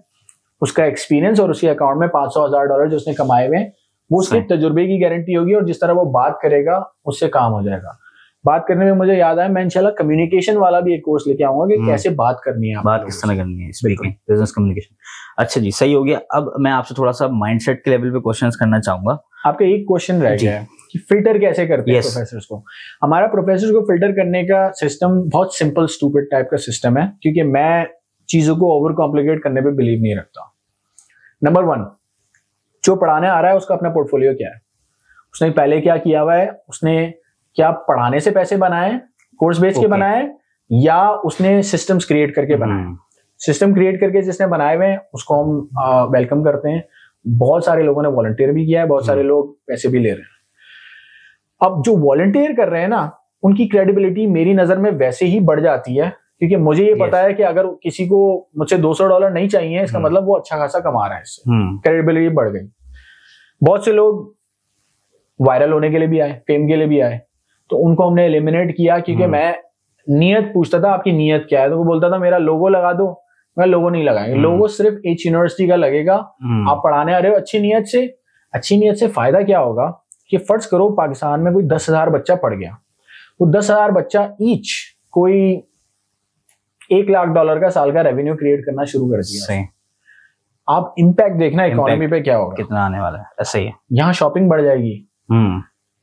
उसका एक्सपीरियंस, और उसके अकाउंट में $500,000 जो उसने कमाए हुए हैं वो उसके तजुर्बे की गारंटी होगी। और जिस तरह वो बात करेगा उससे काम हो जाएगा। बात करने में मुझे याद आया, मैं इंशाल्लाह कम्युनिकेशन वाला भी एक कोर्स लेके आऊंगा कि कैसे बात करनी है, बात किस तरह करनी है, स्पीकिंग, बिजनेस कम्युनिकेशन। अच्छा जी, सही हो गया। अब मैं आपसे थोड़ा सा माइंडसेट के लेवल पे क्वेश्चंस करना चाहूंगा। आपका एक क्वेश्चन रह गया है कि फिल्टर कैसे करते हैं प्रोफेसर्स को। हमारा प्रोफेसर को फिल्टर करने का सिस्टम बहुत सिंपल स्टूपिड टाइप का सिस्टम है, क्योंकि मैं चीजों को ओवर कॉम्प्लिकेट करने पे बिलीव नहीं रखता। नंबर 1, जो पढ़ाने आ रहा है उसका अपना पोर्टफोलियो क्या है, उसने पहले क्या किया हुआ है, उसने क्या पढ़ाने से पैसे बनाए, कोर्स बेच के बनाए, या उसने सिस्टम्स क्रिएट करके बनाए। सिस्टम क्रिएट करके जिसने बनाए हुए हैं उसको हम वेलकम करते हैं। बहुत सारे लोगों ने वॉलंटियर भी किया है, बहुत सारे लोग पैसे भी ले रहे हैं। अब जो वॉलंटियर कर रहे हैं ना, उनकी क्रेडिबिलिटी मेरी नजर में वैसे ही बढ़ जाती है, क्योंकि मुझे ये पता है कि अगर किसी को मुझसे $200 नहीं चाहिए, इसका मतलब वो अच्छा खासा कमा रहा है, इससे क्रेडिबिलिटी बढ़ गई। बहुत से लोग वायरल होने के लिए भी आए, फेम के लिए भी आए, तो उनको हमने एलिमिनेट किया, क्योंकि मैं नियत पूछता था आपकी नियत क्या है, तो वो बोलता था मेरा लोगो लगा दो। मैं लोगो नहीं लगाएंगे, लोगो सिर्फ एच यूनिवर्सिटी का लगेगा। आप पढ़ाने आ रहे हो अच्छी नीयत से फायदा क्या होगा कि फर्ज करो पाकिस्तान में कोई 10,000 बच्चा पढ़ गया, वो 10,000 बच्चा ईच कोई $1 लाख का साल का रेवेन्यू क्रिएट करना शुरू कर दिया। सही। आप इम्पैक्ट देखना इकोनॉमी पे क्या होगा, कितना आने वाला है। ऐसे ही यहाँ शॉपिंग बढ़ जाएगी,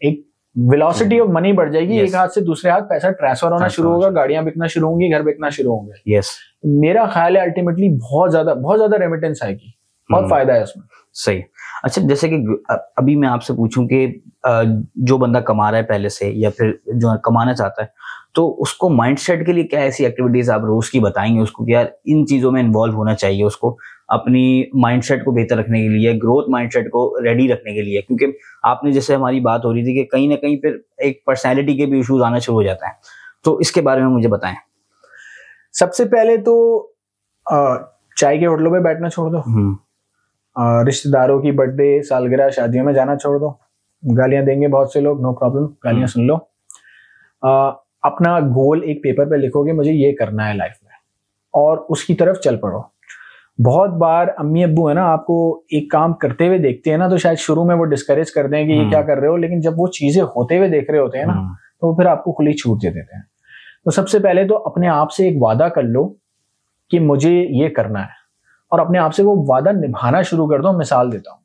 एक वेलोसिटी ऑफ मनी बढ़ जाएगी, एक हाथ से दूसरे हाथ पैसा ट्रांसफर होना शुरू होगा, गाड़ियां बिकना शुरू होंगी, घर बिकना शुरू होंगे। यस, मेरा ख्याल है अल्टीमेटली बहुत ज्यादा रेमिटेंस आएगी, बहुत फायदा है उसमें। सही। अच्छा, जैसे कि अभी मैं आपसे पूछूं कि जो बंदा कमा रहा है पहले से या फिर जो कमाना चाहता है, तो उसको माइंडसेट के लिए क्या ऐसी एक्टिविटीज आप रोज की बताएंगे उसको कि यार इन चीजों में इन्वॉल्व होना चाहिए उसको, अपनी माइंडसेट को बेहतर रखने के लिए, ग्रोथ माइंडसेट को रेडी रखने के लिए? क्योंकि आपने जैसे हमारी बात हो रही थी कि कहीं ना कहीं फिर एक पर्सनैलिटी के भी इश्यूज आना शुरू हो जाता है, तो इसके बारे में मुझे बताएं। सबसे पहले तो चाय के होटलों पे बैठना छोड़ दो, रिश्तेदारों की बर्थडे, सालगिरह, शादियों में जाना छोड़ दो। गालियां देंगे बहुत से लोग, नो प्रॉब्लम, गालियां सुन लो। अपना गोल एक पेपर पे लिखोगे, मुझे ये करना है लाइफ में, और उसकी तरफ चल पड़ो। बहुत बार अम्मी अब्बू है ना, आपको एक काम करते हुए देखते हैं ना, तो शायद शुरू में वो डिस्करेज कर दें कि ये क्या कर रहे हो, लेकिन जब वो चीजें होते हुए देख रहे होते हैं ना, तो वो फिर आपको खुली छूट दे देते हैं। तो सबसे पहले तो अपने आप से एक वादा कर लो कि मुझे ये करना है, और अपने आप से वो वादा निभाना शुरू कर दो। मिसाल देता हूँ,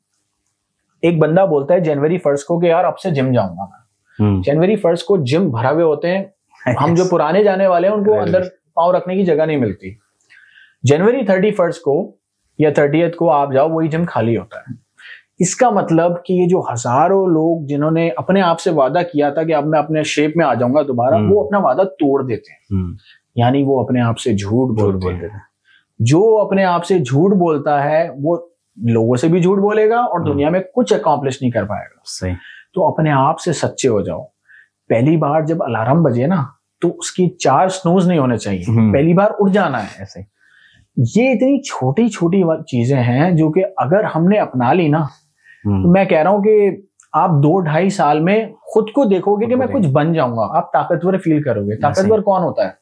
एक बंदा बोलता है जनवरी 1 को कि यार अब से जिम जाऊंगा मैं। जनवरी 1 को जिम भरा हुए होते हैं, हम जो पुराने जाने वाले हैं उनको अंदर पाँव रखने की जगह नहीं मिलती। जनवरी 31 को या 30th को आप जाओ, वही जिम खाली होता है। इसका मतलब कि ये जो हजारों लोग जिन्होंने अपने आप से वादा किया था कि अब मैं अपने शेप में आ जाऊंगा दोबारा, वो अपना वादा तोड़ देते हैं, यानी वो अपने आप से झूठ बोलते हैं। जो अपने आप से झूठ बोलता है वो लोगों से भी झूठ बोलेगा और दुनिया में कुछ अकॉम्प्लिश नहीं कर पाएगा। सही। तो अपने आप से सच्चे हो जाओ। पहली बार जब अलार्म बजे ना, तो उसकी 4 स्नूज नहीं होने चाहिए, पहली बार उठ जाना है। ऐसे ये इतनी छोटी छोटी चीजें हैं जो कि अगर हमने अपना ली ना, तो मैं कह रहा हूं कि आप 2-2.5 साल में खुद को देखोगे कि मैं कुछ बन जाऊंगा। आप ताकतवर फील करोगे। ताकतवर कौन होता है?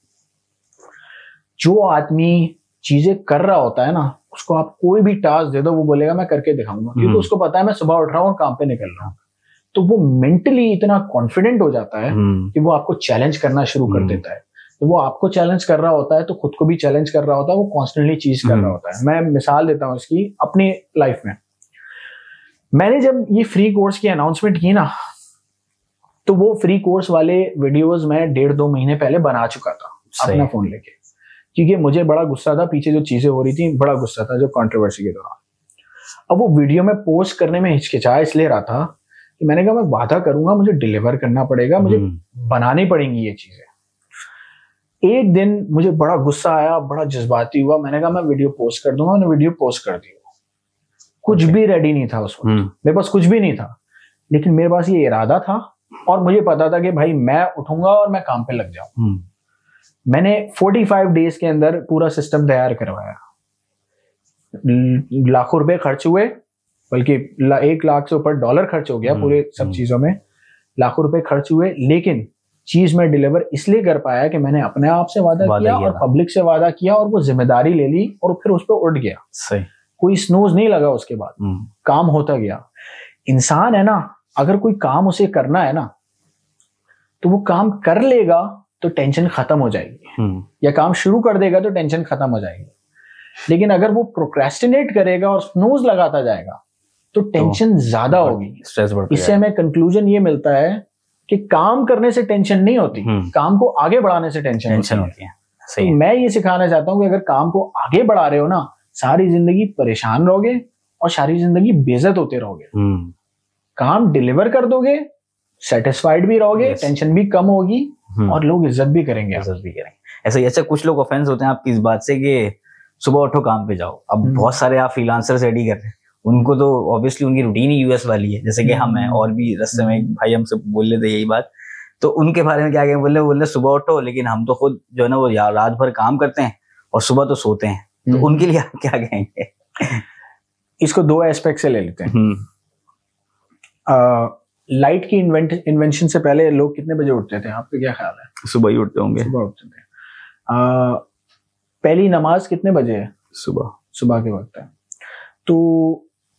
जो आदमी चीजें कर रहा होता है ना, उसको आप कोई भी टास्क दे दो, वो बोलेगा मैं करके दिखाऊंगा, क्योंकि उसको पता है मैं सुबह उठ रहा हूँ और काम पे निकल रहा हूँ। तो वो मेंटली इतना कॉन्फिडेंट हो जाता है कि वो आपको चैलेंज करना शुरू कर देता है। तो वो आपको चैलेंज कर रहा होता है, तो खुद को भी चैलेंज कर रहा होता है, वो कॉन्स्टेंटली चीज कर रहा होता है। मैं मिसाल देता हूँ इसकी अपनी लाइफ में। मैंने जब ये फ्री कोर्स की अनाउंसमेंट की ना, तो वो फ्री कोर्स वाले वीडियोस मैं 1.5-2 महीने पहले बना चुका था अपना फोन लेके, क्योंकि मुझे बड़ा गुस्सा था, पीछे जो चीजें हो रही थी बड़ा गुस्सा था, जो कंट्रोवर्सी के दौरान। अब वो वीडियो में पोस्ट करने में हिचकिचा इसलिए रहा था कि मैंने कहा मैं वादा करूंगा, मुझे डिलीवर करना पड़ेगा, मुझे बनानी पड़ेंगी ये चीजें। एक दिन मुझे बड़ा गुस्सा आया, बड़ा जज्बाती हुआ, मैंने कहा मैं वीडियो पोस्ट कर दूंगा। मैंने वीडियो पोस्ट कर दी। कुछ भी रेडी नहीं था उस वक्त, मेरे पास कुछ भी नहीं था, लेकिन मेरे पास ये इरादा था और मुझे पता था कि भाई मैं उठूंगा और मैं काम पे लग जाऊं। मैंने 45 डेज के अंदर पूरा सिस्टम तैयार करवाया। लाखों रुपए खर्च हुए, बल्कि 1 लाख से ऊपर डॉलर खर्च हो गया पूरे सब चीजों में। लाखों रुपए खर्च हुए, लेकिन चीज में डिलीवर इसलिए कर पाया कि मैंने अपने आप से वादा किया और पब्लिक से वादा किया, और वो जिम्मेदारी ले ली और फिर उस पर उठ गया। सही। कोई स्नूज नहीं लगा उसके बाद, काम होता गया। इंसान है ना, अगर कोई काम उसे करना है ना, तो वो काम कर लेगा तो टेंशन खत्म हो जाएगी, या काम शुरू कर देगा तो टेंशन खत्म हो जाएगी। लेकिन अगर वो प्रोक्रेस्टिनेट करेगा और स्नूज लगाता जाएगा तो टेंशन ज्यादा होगी, स्ट्रेस बढ़ता है। इससे हमें कंक्लूजन ये मिलता है कि काम करने से टेंशन नहीं होती, काम को आगे बढ़ाने से टेंशन होती है। सही। तो मैं ये सिखाना चाहता हूँ कि अगर काम को आगे बढ़ा रहे हो ना, सारी जिंदगी परेशान रहोगे और सारी जिंदगी बेइज्जत होते रहोगे। काम डिलीवर कर दोगे, सेटिस्फाइड भी रहोगे, टेंशन भी कम होगी और लोग इज्जत भी करेंगे। ऐसा ही। अच्छा, कुछ लोग ऑफेंस होते हैं आपकी इस बात से कि सुबह उठो काम पे जाओ। अब बहुत सारे आप फ्रीलांसर्स रेडी कर रहे हैं, उनको तो ऑब्वियसली उनकी रूटीन ही यूएस वाली है, जैसे कि हम हैं। और भी रास्ते में भाई हमसे बोल रहे थे यही बात, तो उनके बारे में क्या कहें? बोले सुबह उठो, लेकिन हम तो खुद जो है ना वो रात भर काम करते हैं और सुबह तो सोते हैं। तो उनके लिए आप क्या कहेंगे? इसको 2 एस्पेक्ट से ले लेते हैं। लाइट की इन्वेंशन से पहले लोग कितने बजे उठते थे? आपका क्या ख्याल है? सुबह ही उठते होंगे। सुबह उठते थे। पहली नमाज कितने बजे है? सुबह। सुबह के वक्त है। तो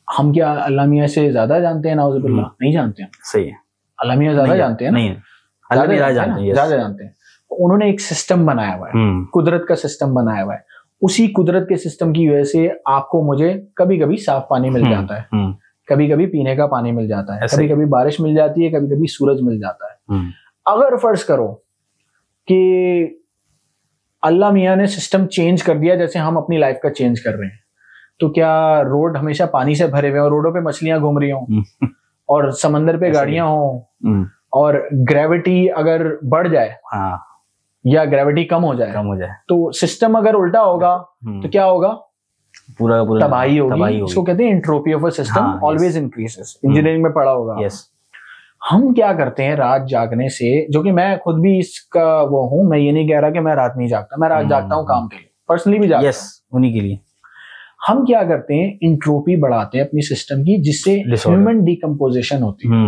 हम क्या अल्लाह मियां से ज्यादा जानते हैं? नाउजुबिल्लाह, नहीं जानते हैं। सही है, अल्लाह मियां ज्यादा जानते हैं ना? नहीं, ज्यादा जानते हैं। उन्होंने एक सिस्टम बनाया हुआ है, कुदरत का सिस्टम बनाया हुआ है। उसी कुदरत के सिस्टम की वजह से आपको मुझे कभी कभी साफ पानी मिल जाता है, कभी कभी पीने का पानी मिल जाता है, कभी कभी बारिश मिल जाती है, कभी कभी सूरज मिल जाता है। अगर फर्ज करो कि अल्लाह मियां ने सिस्टम चेंज कर दिया जैसे हम अपनी लाइफ का चेंज कर रहे हैं, तो क्या रोड हमेशा पानी से भरे हुए और रोडों पे मछलियां घूम रही हों और समंदर पे गाड़ियां हों और ग्रेविटी अगर बढ़ जाए या ग्रेविटी कम हो जाए तो सिस्टम अगर उल्टा होगा तो क्या होगा? पूरा तबाही होगी। इसको कहते हैं entropy of a system always increases. Engineering में पढ़ा होगा। हम क्या करते हैं रात जागने से, जो कि मैं खुद भी इसका वो हूं, मैं ये नहीं कह रहा कि मैं रात नहीं जागता, मैं रात जागता हूं काम के लिए, पर्सनली भी जागता हूं उन्हीं के लिए। हम क्या करते हैं, इंट्रोपी बढ़ाते हैं अपनी सिस्टम की, जिससे ह्यूमन डिकम्पोजिशन होती है।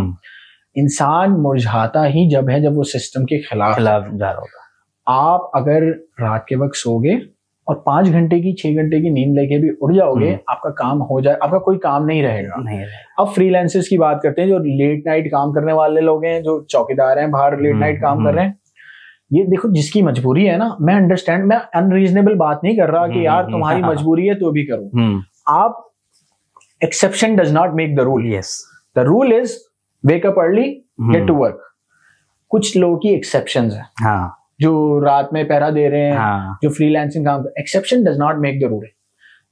इंसान मुरझाता ही जब है जब वो सिस्टम के खिलाफ जा रहा होगा। आप अगर रात के वक्त सोगे और 5 घंटे की 6 घंटे की नींद लेके भी उड़ जाओगे, आपका काम हो जाए, आपका कोई काम नहीं रहेगा। अब फ्रीलांसर्स की बात करते हैं, जो लेट नाइट काम करने वाले लोग हैं, जो चौकीदार हैं, बाहर लेट नाइट काम कर रहे हैं। ये देखो, जिसकी मजबूरी है ना, मैं अंडरस्टैंड, मैं अनरीजनेबल बात नहीं कर रहा कि यार तुम्हारी मजबूरी है तो भी करो। आप exception does not make the rule. The rule is wake up early, get to work. कुछ लोगों की एक्सेप्शंस है, जो रात में पहरा दे रहे हैं, जो फ्रीलांसिंग काम, exception does not make the rule.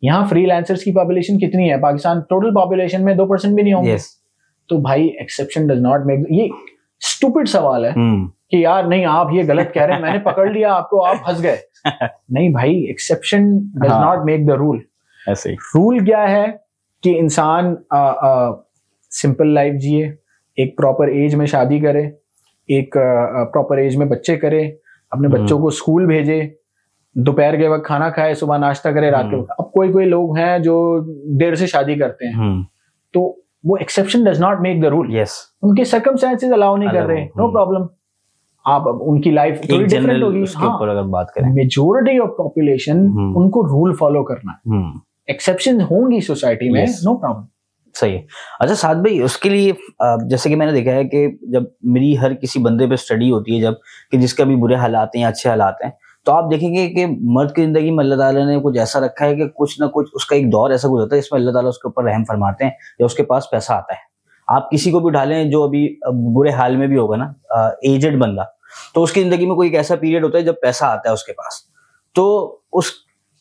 यहाँ फ्रीलांसर्स की पॉपुलेशन कितनी है? पाकिस्तान टोटल पॉपुलेशन में 2% भी नहीं होंगे। तो भाई एक्सेप्शन डज नॉट मेक, ये स्टूपिड सवाल है कि यार नहीं आप ये गलत कह रहे हैं, मैंने पकड़ लिया आपको, आप फंस गए। नहीं भाई, exception does not make the rule. ऐसे रूल क्या है कि इंसान सिंपल लाइफ जिए, एक प्रॉपर एज में शादी करे, एक प्रॉपर एज में बच्चे करे, अपने बच्चों को स्कूल भेजे, दोपहर के वक्त खाना खाए, सुबह नाश्ता करे, रात के वक्त। अब कोई लोग हैं जो देर से शादी करते हैं, तो वो exception does not make the rule. उनके सर्कमस्टेंसेस अलाउ नहीं कर रहे, नो प्रॉब्लम। आप उनकी लाइफ थोड़ी डिफरेंट होगी। उसके ऊपर अगर बात करें, मेजॉरिटी ऑफ पॉपुलेशन उनको रूल फॉलो करना है। एक्सेप्शन होंगी सोसाइटी में, नो प्रॉब्लम। सही है। अच्छा साद भाई, उसके लिए जैसे कि मैंने देखा है कि जब मेरी हर किसी बंदे पे स्टडी होती है, जब कि जिसका भी बुरे हालात हैं या अच्छे हालात हैं, तो आप देखेंगे कि मर्द की जिंदगी में अल्लाह ताला ने कुछ ऐसा रखा है कि कुछ ना कुछ उसका एक दौर ऐसा गुजरता है जिसमें अल्लाह ताला उसके ऊपर रहम फरमाते हैं या उसके पास पैसा आता है। आप किसी को भी उठा लें जो अभी बुरे हाल में भी होगा ना, एजेड बंदा, तो उसकी जिंदगी में कोई एक ऐसा पीरियड होता है जब पैसा आता है उसके पास। तो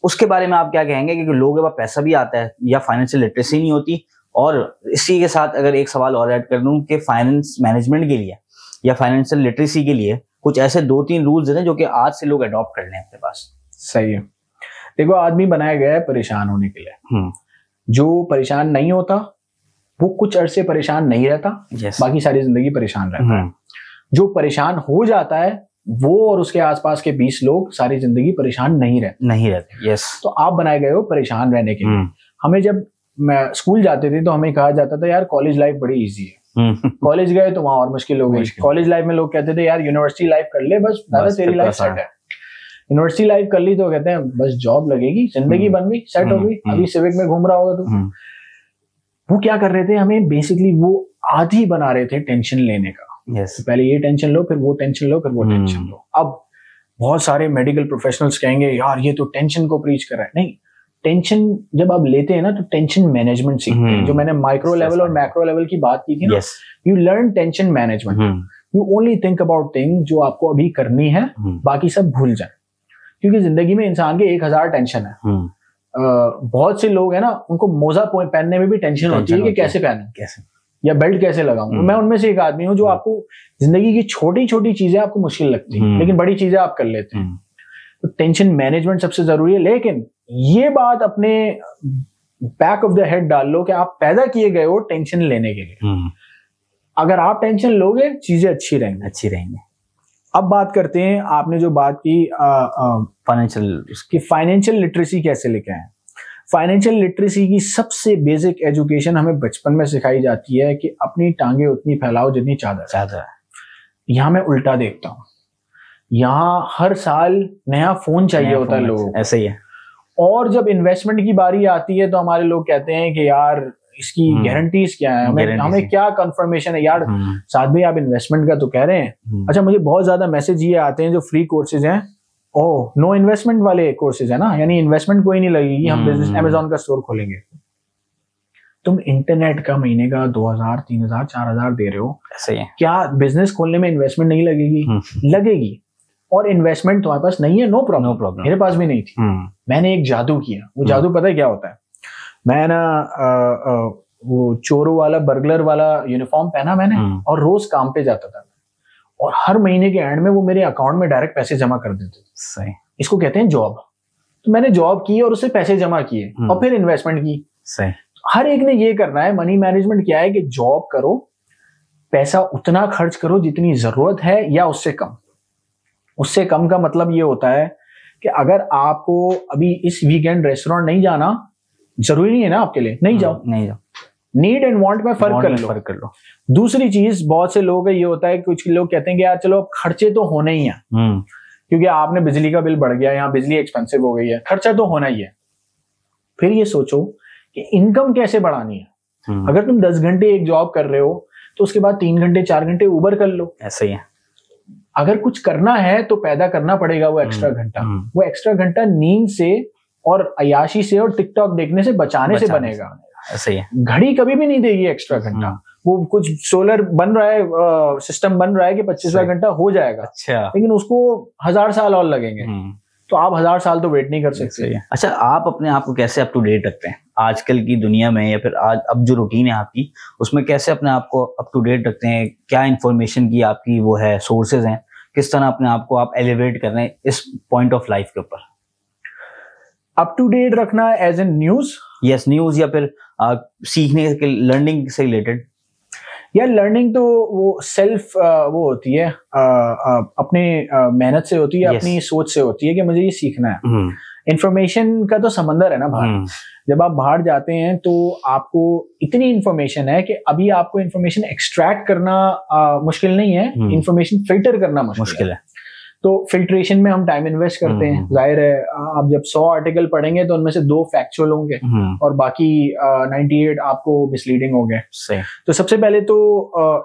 उसके बारे में आप क्या कहेंगे कि लोगों के पास पैसा भी आता है या फाइनेंशियल लिटरेसी नहीं होती? और इसी के साथ अगर एक सवाल और ऐड कर दूं कि फाइनेंस मैनेजमेंट के लिए या फाइनेंशियल लिटरेसी के लिए कुछ ऐसे 2-3 रूल्स हैं जो कि आज से लोग अडॉप्ट कर लें अपने पास। सही है। देखो, आदमी बनाया गया है परेशान होने के लिए। जो परेशान नहीं होता वो कुछ अरसे परेशान नहीं रहता, बाकी सारी जिंदगी परेशान रहता है। जो परेशान हो जाता है वो और उसके आसपास के 20 लोग सारी जिंदगी परेशान नहीं रहते। तो आप बनाए गए हो परेशान रहने के लिए। हमें जब मैं स्कूल जाते थे तो हमें कहा जाता था यार कॉलेज लाइफ बड़ी इजी है। कॉलेज गए तो वहां और मुश्किल हो गई। कॉलेज लाइफ में लोग कहते थे यार यूनिवर्सिटी लाइफ कर ले, बस तेरी लाइफ सेट है। यूनिवर्सिटी लाइफ कर ली तो कहते हैं बस जॉब लगेगी, जिंदगी बन गई, सेट हो गई। अभी सिविक में घूम रहा होगा तो वो क्या कर रहे थे, हमें बेसिकली वो आदी बना रहे थे टेंशन लेने का। तो पहले ये टेंशन लो, फिर वो टेंशन लो, फिर वो टेंशन लो। अब बहुत सारे मेडिकल प्रोफेशनल्स कहेंगे यार ये तो टेंशन को प्रीच कर रहा है। नहीं, टेंशन जब आप लेते हैं ना तो टेंशन मैनेजमेंट सीखते हैं। जो मैंने माइक्रो लेवल और मैक्रो लेवल की बात की थी ना, you learn tension management. You only think about thing जो आपको अभी करनी है, बाकी सब भूल जाए। क्योंकि जिंदगी में इंसान के 1000 टेंशन है। बहुत से लोग हैं ना, उनको मोजा पहनने में भी टेंशन होती है कि कैसे पहनूं, या बेल्ट कैसे लगाऊं। मैं उनमें से एक आदमी हूं जो आपको जिंदगी की छोटी छोटी चीजें आपको मुश्किल लगती है, लेकिन बड़ी चीजें आप कर लेते हैं। तो टेंशन मैनेजमेंट सबसे जरूरी है। लेकिन ये बात अपने बैक ऑफ द हेड डाल लो कि आप पैदा किए गए हो टेंशन लेने के लिए। अगर आप टेंशन लोगे चीजें अच्छी रहेंगी। अब बात करते हैं, आपने जो बात की फाइनेंशियल लिटरेसी कैसे लेके आए। फाइनेंशियल लिटरेसी की सबसे बेसिक एजुकेशन हमें बचपन में सिखाई जाती है कि अपनी टांगे उतनी फैलाओ जितनी चादर है। यहाँ मैं उल्टा देखता हूँ, यहाँ हर साल नया फोन चाहिए होता है लोगों को, ऐसे ही है। और जब इन्वेस्टमेंट की बारी आती है तो हमारे लोग कहते हैं कि यार इसकी गारंटीज क्या है, हमें क्या कंफर्मेशन है यार। साथ भी आप इन्वेस्टमेंट का तो कह रहे हैं। अच्छा, मुझे बहुत ज्यादा मैसेज ये आते हैं जो फ्री कोर्सेज हैं, ओह नो इन्वेस्टमेंट वाले कोर्सेज है ना, यानी इन्वेस्टमेंट कोई नहीं लगेगी, हम बिजनेस अमेज़न का स्टोर खोलेंगे। तुम इंटरनेट का महीने का 2000 3000 4000 दे रहे हो, सही है, क्या बिजनेस खोलने में इन्वेस्टमेंट नहीं लगेगी? लगेगी। और इन्वेस्टमेंट तुम्हारे पास नहीं है, नो प्रॉब्लम, मेरे पास भी नहीं थी। मैंने एक जादू किया, वो जादू पता है क्या होता है? मैं ना वो चोरों वाला बर्गलर वाला यूनिफॉर्म पहना मैंने, और रोज काम पे जाता था, और हर महीने के एंड में वो मेरे अकाउंट में डायरेक्ट पैसे जमा कर देते थे। सही, इसको कहते हैं जॉब। तो मैंने जॉब की और उससे पैसे जमा किए और फिर इन्वेस्टमेंट की। सही, हर एक ने ये करना है। मनी मैनेजमेंट क्या है कि जॉब करो, पैसा उतना खर्च करो जितनी जरूरत है या उससे कम। उससे कम का मतलब ये होता है कि अगर आपको अभी इस वीकेंड रेस्टोरेंट नहीं जाना, जरूरी नहीं है ना आपके लिए, नहीं जाओ। नीड एंड वांट में फर्क कर लो। दूसरी चीज, बहुत से लोगों का ये होता है, कुछ लोग कहते हैं कि यार चलो खर्चे तो होने ही है, क्योंकि आपने बिजली का बिल बढ़ गया, यहाँ बिजली एक्सपेंसिव हो गई है, खर्चा तो होना ही है। फिर ये सोचो कि इनकम कैसे बढ़ानी है। अगर तुम 10 घंटे एक जॉब कर रहे हो तो उसके बाद 3 घंटे 4 घंटे उबर कर लो। ऐसे ही है। अगर कुछ करना है तो पैदा करना पड़ेगा वो एक्स्ट्रा घंटा। वो एक्स्ट्रा घंटा नींद से और अयाशी से और टिकटॉक देखने से बचाने से बनेगा। ऐसे ही है। घड़ी कभी भी नहीं देगी एक्स्ट्रा घंटा। वो कुछ सोलर बन रहा है, सिस्टम बन रहा है कि 25वां घंटा हो जाएगा। अच्छा, लेकिन उसको 1000 साल और लगेंगे, तो आप 1000 साल तो वेट नहीं कर सकते। अच्छा, आप अपने आप को कैसे अप टू डेट रखते हैं आजकल की दुनिया में, या फिर आज अब जो रूटीन है आपकी उसमें कैसे अपने आप को अप टू डेट रखते हैं? क्या इन्फॉर्मेशन की आपकी वो है, सोर्सेज हैं, किस तरह अपने आप को आप एलिवेट कर रहे हैं इस पॉइंट ऑफ लाइफ के ऊपर? अप टू डेट रखना as an news? Yes, news, या फिर सीखने के, लर्निंग से रिलेटेड। या लर्निंग तो वो सेल्फ वो होती है, अपने मेहनत से होती है, अपनी सोच से होती है कि मुझे ये सीखना है। इंफॉर्मेशन का तो समंदर है ना बाहर। जब आप बाहर जाते हैं तो आपको इतनी इंफॉर्मेशन है कि अभी आपको इंफॉर्मेशन एक्सट्रैक्ट करना मुश्किल नहीं है, इंफॉर्मेशन फिल्टर करना मुश्किल है। तो फिल्ट्रेशन में हम टाइम इन्वेस्ट करते हैं। जाहिर है आप जब 100 आर्टिकल पढ़ेंगे तो उनमें से 2 फैक्चुअल होंगे और बाकी 98 आपको मिसलीडिंग होंगे। तो सबसे पहले तो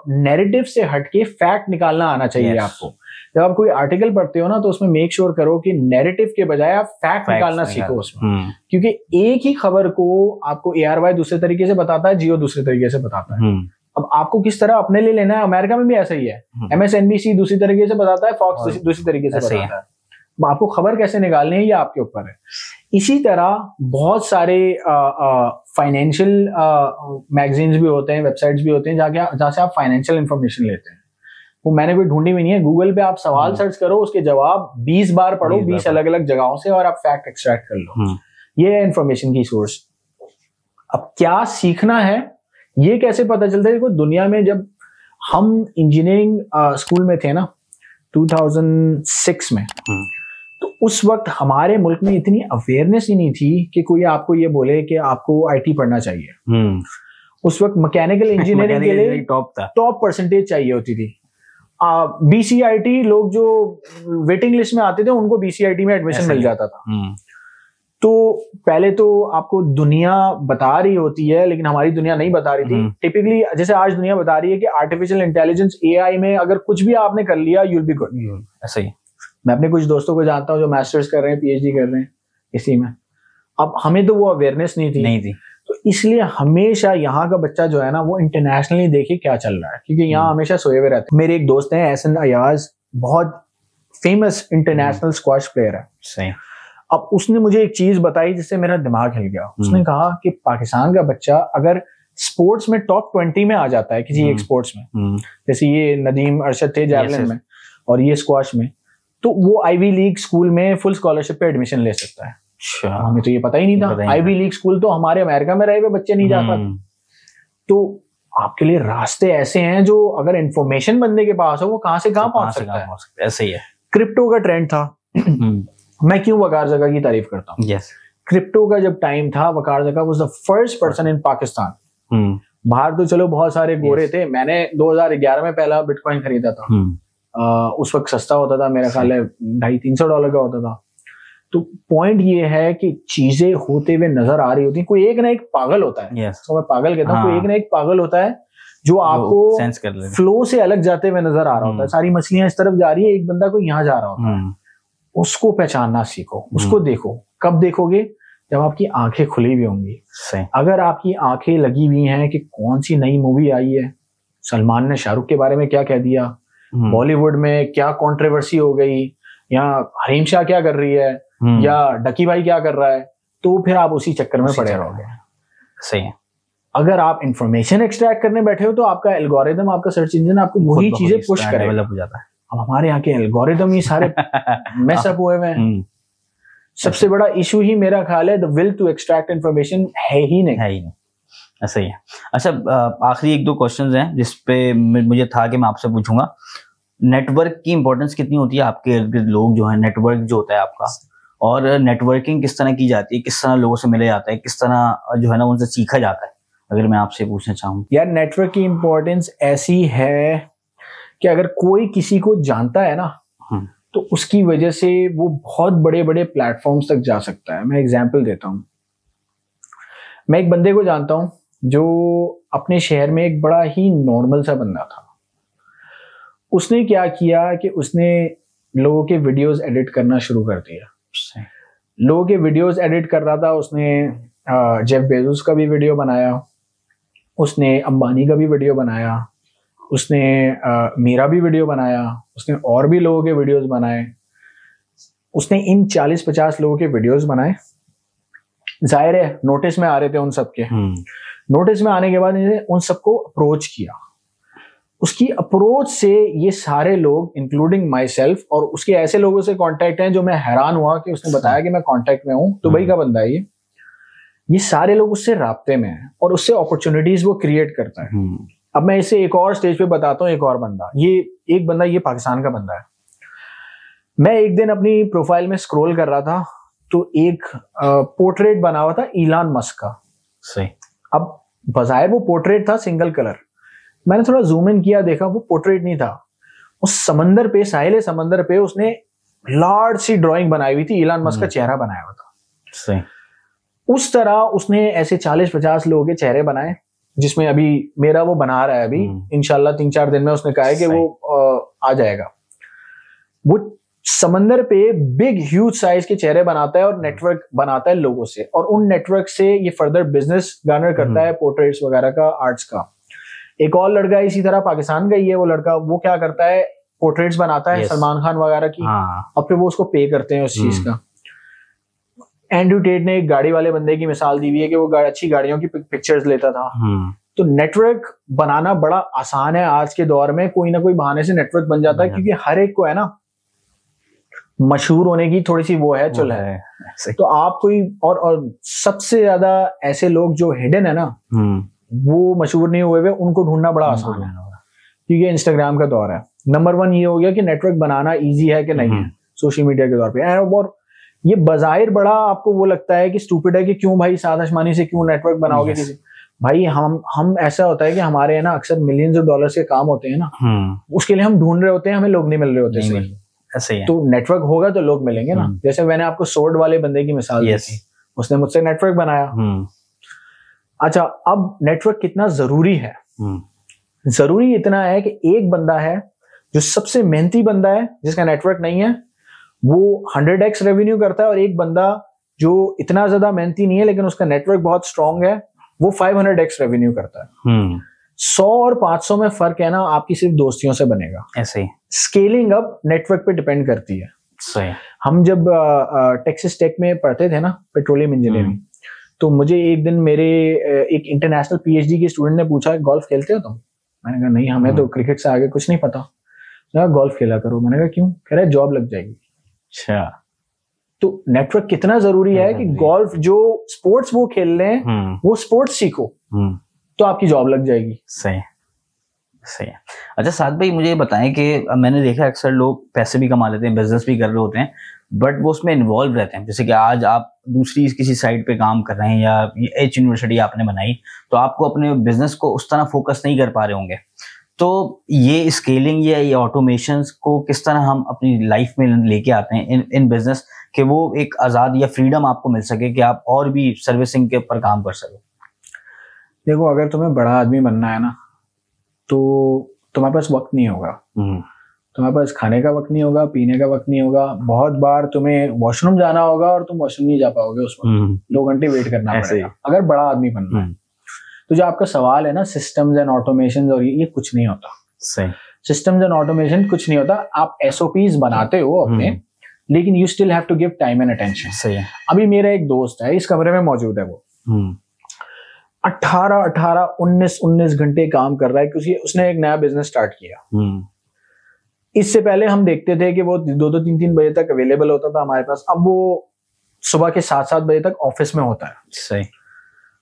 नैरेटिव से हटके फैक्ट निकालना आना चाहिए आपको। जब आप कोई आर्टिकल पढ़ते हो ना तो उसमें मेक श्योर करो कि नैरेटिव के बजाय आप फैक्ट निकालना सीखो उसमें, क्योंकि एक ही खबर को आपको ARY दूसरे तरीके से बताता है, जियो दूसरे तरीके से बताता है। अब आपको किस तरह अपने लिए लेना है, अमेरिका में भी ऐसा ही है। MSNBC दूसरी तरीके से बताता है, फॉक्स दूसरी तरीके से बताता है। आपको खबर कैसे निकालनी है ये आपके ऊपर है। इसी तरह बहुत सारे फाइनेंशियल मैगजीन्स भी होते हैं, वेबसाइट्स भी होते हैं जहाँ से आप फाइनेंशियल इंफॉर्मेशन लेते हैं। वो मैंने कोई ढूंढी भी नहीं है, गूगल पे आप सवाल सर्च करो, उसके जवाब 20 बार पढ़ो 20 अलग अलग जगहों से, और आप फैक्ट एक्सट्रैक्ट कर लो। ये है इंफॉर्मेशन की सोर्स। अब क्या सीखना है ये कैसे पता चलता है? देखो, दुनिया में जब हम इंजीनियरिंग स्कूल में थे ना 2006 में, तो उस वक्त हमारे मुल्क में इतनी अवेयरनेस ही नहीं थी कि कोई आपको ये बोले कि आपको IT पढ़ना चाहिए। उस वक्त मैकेनिकल इंजीनियरिंग के लिए टॉप परसेंटेज चाहिए होती थी। BCIT लोग जो वेटिंग लिस्ट में आते थे उनको BCIT में एडमिशन मिल जाता था। तो पहले तो आपको दुनिया बता रही होती है, लेकिन हमारी दुनिया नहीं बता रही थी। टिपिकली जैसे आज दुनिया बता रही है कि आर्टिफिशियल इंटेलिजेंस AI में अगर कुछ भी आपने कर लिया यूल बी गुड। ऐसा ही। मैं अपने कुछ दोस्तों को जानता हूँ जो मास्टर्स कर रहे हैं, PhD कर रहे हैं इसी में। अब हमें तो वो अवेयरनेस नहीं थी। तो इसलिए हमेशा यहाँ का बच्चा जो है ना वो इंटरनेशनली देखे क्या चल रहा है, क्योंकि यहाँ हमेशा सोए हुए रहते हैं। मेरे एक दोस्त हैं SN अयाज, बहुत फेमस इंटरनेशनल स्क्वैश प्लेयर है। सही। अब उसने मुझे एक चीज बताई जिससे मेरा दिमाग हिल गया। उसने कहा कि पाकिस्तान का बच्चा अगर स्पोर्ट्स में टॉप 20 में आ जाता है किसी एक स्पोर्ट्स में, जैसे ये नदीम अरशद थे जैवलिन में और ये स्क्वैश में, तो वो आईवी लीग स्कूल में फुल स्कॉलरशिप पे एडमिशन ले सकता है। अच्छा, हमें तो ये पता ही नहीं था। आईवी लीग स्कूल तो हमारे अमेरिका में रहे हुए बच्चे नहीं जा पाते। तो आपके लिए रास्ते ऐसे हैं जो अगर इंफॉर्मेशन बंदे के पास हो वो कहां से कहां पहुंच सकता है। ऐसे ही है। क्रिप्टो का ट्रेंड था। मैं क्यों वकार जगह की तारीफ करता हूँ? क्रिप्टो का जब टाइम था, वकार जगह was the first person in Pakistan. बाहर तो चलो बहुत सारे गोरे थे। मैंने 2011 में पहला बिटकॉइन खरीदा था। उस वक्त सस्ता होता था, मेरा ख्याल है $250-300 का होता था। तो पॉइंट ये है कि चीजें होते हुए नजर आ रही होती हैं। कोई एक ना एक पागल होता है, yes. तो मैं पागल कहता हूँ, कोई एक ना एक पागल होता है जो आपको सेंस कर लेता, फ्लो से अलग जाते हुए नजर आ रहा होता है। सारी मछलियां इस तरफ जा रही है, एक बंदा को यहाँ जा रहा होता है। उसको पहचानना सीखो, उसको देखो। कब देखोगे? जब आपकी आंखें खुली हुई होंगी। अगर आपकी आंखें लगी हुई हैं कि कौन सी नई मूवी आई है, सलमान ने शाहरुख के बारे में क्या कह दिया, बॉलीवुड में क्या कंट्रोवर्सी हो गई, या हरीम शाह क्या कर रही है, या डकी भाई क्या कर रहा है, तो फिर आप उसी चक्कर में पड़े रहोगे। सही है। अगर आप इंफॉर्मेशन एक्सट्रैक्ट करने बैठे हो तो आपका एल्गोरिदम, आपका सर्च इंजन आपको वही चीजें पुश करेगा। हो जाता है। अब हमारे यहाँ के एल्गोरिदम ही सारे मैसअप हुए हुए हैं। सबसे बड़ा इशू ही मेरा ख्याल है the will to extract information है ही नहीं। ऐसा ही है। अच्छा, आखिरी एक दो क्वेश्चंस हैं जिसपे मुझे था कि मैं आपसे पूछूंगा। नेटवर्क की इंपॉर्टेंस कितनी होती है आपके इर्द गिर्द लोग जो है, नेटवर्क जो होता है आपका, और नेटवर्किंग किस तरह की जाती है, किस तरह लोगों से मिला जाता है, किस तरह जो है ना उनसे सीखा जाता है, अगर मैं आपसे पूछना चाहूँ? यार नेटवर्क की इंपॉर्टेंस ऐसी है कि अगर कोई किसी को जानता है ना तो उसकी वजह से वो बहुत बड़े बड़े प्लेटफॉर्म्स तक जा सकता है। मैं एग्जांपल देता हूँ। मैं एक बंदे को जानता हूँ जो अपने शहर में एक बड़ा ही नॉर्मल सा बंदा था। उसने क्या किया कि उसने लोगों के वीडियोस एडिट करना शुरू कर दिया। लोगों के वीडियोस एडिट कर रहा था। उसने जेफ बेजोस का भी वीडियो बनाया, उसने अंबानी का भी वीडियो बनाया, उसने मेरा भी वीडियो बनाया, उसने और भी लोगों के वीडियोस बनाए। उसने इन 40-50 लोगों के वीडियोस बनाए। जाहिर है नोटिस में आ रहे थे उन सबके। नोटिस में आने के बाद उन सबको अप्रोच किया। उसकी अप्रोच से ये सारे लोग इंक्लूडिंग माई सेल्फ, और उसके ऐसे लोगों से कांटेक्ट हैं जो मैं हैरान हुआ कि उसने बताया कि मैं कांटेक्ट में हूँ, दुबई का बंदा है ये सारे लोग उससे राब्ते में हैं और उससे अपॉर्चुनिटीज वो क्रिएट करता है। अब मैं इसे एक और स्टेज पे बताता हूँ। एक और बंदा, ये पाकिस्तान का बंदा है। मैं एक दिन अपनी प्रोफाइल में स्क्रॉल कर रहा था तो एक पोर्ट्रेट बना हुआ था इलान मस्क का। सही। अब बजाय वो पोर्ट्रेट था सिंगल कलर, मैंने थोड़ा जूम इन किया, देखा वो पोर्ट्रेट नहीं था। उस समंदर पे, साहिल समंदर पे उसने लार्ज सी ड्राइंग बनाई हुई थी, इलान मस्क का चेहरा बनाया हुआ था। सही। उस तरह उसने ऐसे 40-50 लोगों के चेहरे बनाए, जिसमें अभी मेरा वो बना रहा है। अभी इंशाल्लाह 3-4 दिन में उसने कहा है कि वो आ जाएगा। वो समंदर पे बिग ह्यूज साइज के चेहरे बनाता है और नेटवर्क बनाता है लोगों से, और उन नेटवर्क से ये फर्दर बिजनेस गार्नर करता है पोर्ट्रेट्स वगैरह का, आर्ट्स का। एक और लड़का इसी तरह पाकिस्तान का ही है। वो लड़का वो क्या करता है, पोर्ट्रेट्स बनाता है सलमान खान वगैरह की, और फिर वो उसको पे करते हैं उस चीज का। एंड्रू टेट ने एक गाड़ी वाले बंदे की मिसाल दी हुई है कि वो अच्छी गाड़ियों की पिक्चर्स लेता था। तो नेटवर्क बनाना बड़ा आसान है आज के दौर में। कोई ना कोई बहाने से नेटवर्क बन जाता है, क्योंकि हर एक को है ना मशहूर होने की थोड़ी सी वो है, चल है। तो आप कोई और सबसे ज्यादा ऐसे लोग जो हिडन है ना, वो मशहूर नहीं हुए, उनको ढूंढना बड़ा आसान है, क्योंकि इंस्टाग्राम का दौर है। नंबर 1 ये हो गया कि नेटवर्क बनाना इजी है कि नहीं है सोशल मीडिया के दौर पे। और ये बजाहिर बड़ा आपको वो लगता है कि स्टूपिड है कि क्यों भाई सात आसमानी से क्यों नेटवर्क बनाओगे किसी। भाई हम ऐसा होता है कि हमारे है ना अक्सर मिलियंस ऑफ डॉलर्स के काम होते हैं ना, उसके लिए हम ढूंढ रहे होते हैं, हमें लोग नहीं मिल रहे होते। ऐसे ही है। तो नेटवर्क होगा तो लोग मिलेंगे ना। जैसे मैंने आपको सोर्ड वाले बंदे की मिसाल दी थी, उसने मुझसे नेटवर्क बनाया। अच्छा, अब नेटवर्क कितना जरूरी है? जरूरी इतना है कि एक बंदा है जो सबसे मेहनती बंदा है, जिसका नेटवर्क नहीं है, वो 100x रेवेन्यू करता है, और एक बंदा जो इतना ज्यादा मेहनती नहीं है लेकिन उसका नेटवर्क बहुत स्ट्रांग है, वो 500x रेवेन्यू करता है। 100 और 500 में फर्क है ना, आपकी सिर्फ दोस्तियों से बनेगा। ऐसे ही स्केलिंग अप नेटवर्क पे डिपेंड करती है। सही। हम जब टेक्सास टेक में पढ़ते थे ना, पेट्रोलियम इंजीनियरिंग, तो मुझे एक दिन मेरे एक इंटरनेशनल पीएचडी के स्टूडेंट ने पूछा, गोल्फ खेलते हो तुम? मैंने कहा नहीं, हमें तो क्रिकेट से आगे कुछ नहीं पता। गोल्फ खेला करो। मैंने कहा क्यों? कह रहा है जॉब लग जाएगी। अच्छा, तो नेटवर्क कितना जरूरी है कि गोल्फ जो स्पोर्ट्स वो खेल रहे हैं वो स्पोर्ट्स सीखो, तो आपकी जॉब लग जाएगी। सही सही है। अच्छा साद भाई, मुझे बताएं कि मैंने देखा अक्सर लोग पैसे भी कमा लेते हैं, बिजनेस भी कर रहे होते हैं, बट वो उसमें इन्वॉल्व रहते हैं। जैसे कि आज आप दूसरी किसी साइट पे काम कर रहे हैं या एच यूनिवर्सिटी आपने बनाई, तो आपको अपने बिजनेस को उस तरह फोकस नहीं कर पा रहे होंगे। तो ये स्केलिंग या ये ऑटोमेशन को किस तरह हम अपनी लाइफ में लेके आते हैं इन बिजनेस कि वो एक आज़ाद या फ्रीडम आपको मिल सके कि आप और भी सर्विसिंग के ऊपर काम कर सको? देखो, अगर तुम्हें बड़ा आदमी बनना है ना, तो तुम्हारे पास वक्त नहीं होगा। तुम्हारे पास खाने का वक्त नहीं होगा, पीने का वक्त नहीं होगा। बहुत बार तुम्हें वॉशरूम जाना होगा और तुम वॉशरूम नहीं जा पाओगे, उस वक्त 2 घंटे वेट करना पड़ेगा अगर बड़ा आदमी बनना है। तो जो आपका सवाल है ना, सिस्टम्स एंड ऑटोमेशन और ये कुछ नहीं होता। सही। सिस्टम्स एंड ऑटोमेशन कुछ नहीं होता। आप SOPs बनाते हो अपने, लेकिन you still have to give time and attention. सही है। अभी मेरा एक दोस्त है, इस कमरे में मौजूद है, वो 19 घंटे काम कर रहा है क्योंकि उसने एक नया बिजनेस स्टार्ट किया। इससे पहले हम देखते थे कि वो 2-2, 3-3 बजे तक अवेलेबल होता था हमारे पास। अब वो सुबह के 7-7 बजे तक ऑफिस में होता है। सही।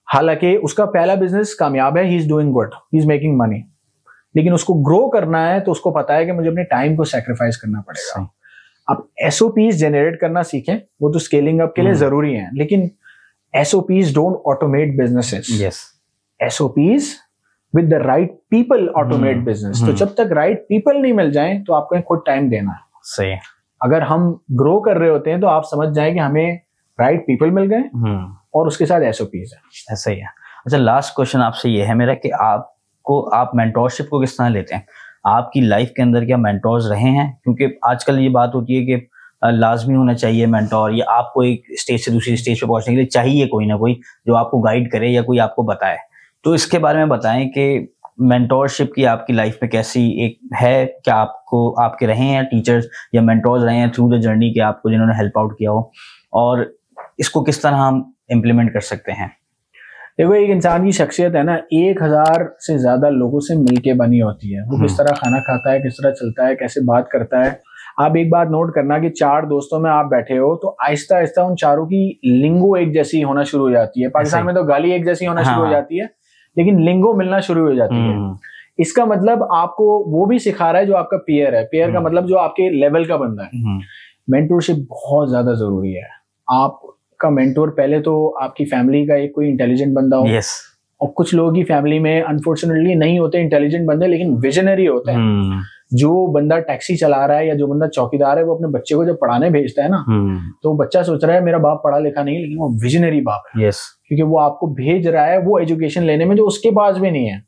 हालांकि उसका पहला बिजनेस कामयाब है, he is doing good, he is making money, लेकिन उसको ग्रो करना है तो उसको पता है कि मुझे अपने टाइम को सैक्रिफाइस करना पड़ेगा। आप SOPs जनरेट करना सीखें, वो तो स्केलिंग अप के लिए जरूरी है, लेकिन SOPs don't automate businesses. Yes, SOPs with the right people automate business. तो जब तक राइट पीपल नहीं मिल जाएं तो आपको खुद टाइम देना है। सही। अगर हम ग्रो कर रहे होते हैं तो आप समझ जाएं कि हमें राइट पीपल मिल गए और उसके साथ SOPs है। ऐसा ही है। अच्छा, लास्ट क्वेश्चन आपसे ये है मेरा कि आप मेंटोरशिप को किस तरह लेते हैं? आपकी लाइफ के अंदर क्या मेंटोर्स रहे हैं? क्योंकि आजकल ये बात होती है कि लाजमी होना चाहिए मेंटोर, या आपको एक स्टेज से दूसरी स्टेज पे पहुंचने के लिए चाहिए कोई ना कोई जो आपको गाइड करे या कोई आपको बताए। तो इसके बारे में बताएं कि मेंटोरशिप की आपकी लाइफ में कैसी एक है? क्या आपको आपके रहे हैं टीचर्स या मेंटोर्स रहे हैं थ्रू द जर्नी के आपको, जिन्होंने हेल्प आउट किया हो, और इसको किस तरह हम इम्प्लीमेंट कर सकते हैं? देखो, एक इंसान की शख्सियत है ना, 1000 से ज्यादा लोगों से मिलके बनी होती है। वो किस तरह खाना खाता है, किस तरह चलता है, कैसे बात करता है। आप एक बात नोट करना कि 4 दोस्तों में आप बैठे हो तो आहिस्ता आहिस्ता उन चारों की लिंगो एक जैसी होना शुरू हो जाती है। पाकिस्तान में तो गाली एक जैसी होना शुरू हो जाती है, लेकिन लिंगो मिलना शुरू हो जाती है। इसका मतलब आपको वो भी सिखा रहा है जो आपका पीयर है। पीयर का मतलब जो आपके लेवल का बंदा है। मेंटोरशिप बहुत ज्यादा जरूरी है। आपका मेंटोर पहले तो आपकी फैमिली का एक कोई इंटेलिजेंट बंदा हो। और कुछ लोगों की फैमिली में अनफॉर्चुनेटली नहीं होते इंटेलिजेंट बंदे, लेकिन विजनरी होते हैं। जो बंदा टैक्सी चला रहा है या जो बंदा चौकीदार है, वो अपने बच्चे को जब पढ़ाने भेजता है ना, तो बच्चा सोच रहा है मेरा बाप पढ़ा लिखा नहीं, लेकिन वो विजनरी बाप है। क्योंकि वो आपको भेज रहा है वो एजुकेशन लेने में जो उसके पास भी नहीं है।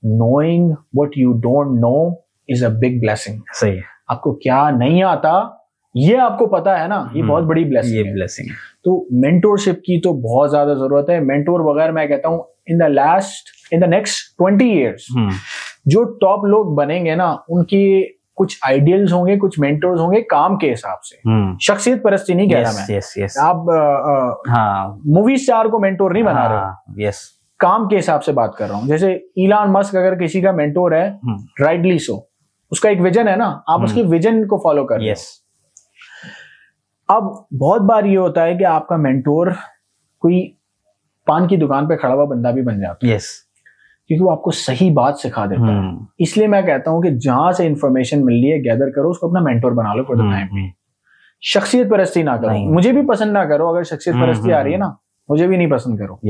Knowing what you don't know is a big blessing. सही। आपको क्या नहीं आता ये आपको पता है ना, ये बहुत बड़ी ब्लेसिंग है। तो मेंटोरशिप की तो बहुत ज्यादा जरूरत है। मेंटोर वगैरह मैं कहता हूँ इन द नेक्स्ट 20 years जो टॉप लोग बनेंगे ना, उनकी कुछ आइडियल्स होंगे, कुछ मेंटोर्स होंगे काम के हिसाब से। शख्सियत परस्ती नहीं कह रहा मैं। आप मूवी स्टार को मेंटोर नहीं बना रहे, काम के हिसाब से बात कर रहा हूँ। जैसे इलॉन मस्क अगर किसी का मेंटोर है, राइटली सो, उसका एक विजन है ना, आप उसके विजन को फॉलो कर रहे हो। अब बहुत बार ये होता है कि आपका मेंटोर कोई पान की दुकान पे खड़ा हुआ बंदा भी बन जाता है। क्योंकि वो आपको सही बात सिखा देता है। इसलिए मैं कहता हूं कि जहां से इंफॉर्मेशन मिल रही है गैदर करो, उसको अपना मेंटोर बना लो फॉर द टाइम। शख्सियत परस्ती ना करो, मुझे भी पसंद ना करो। अगर शख्सियत परस्ती आ रही है ना, मुझे भी नहीं पसंद करो।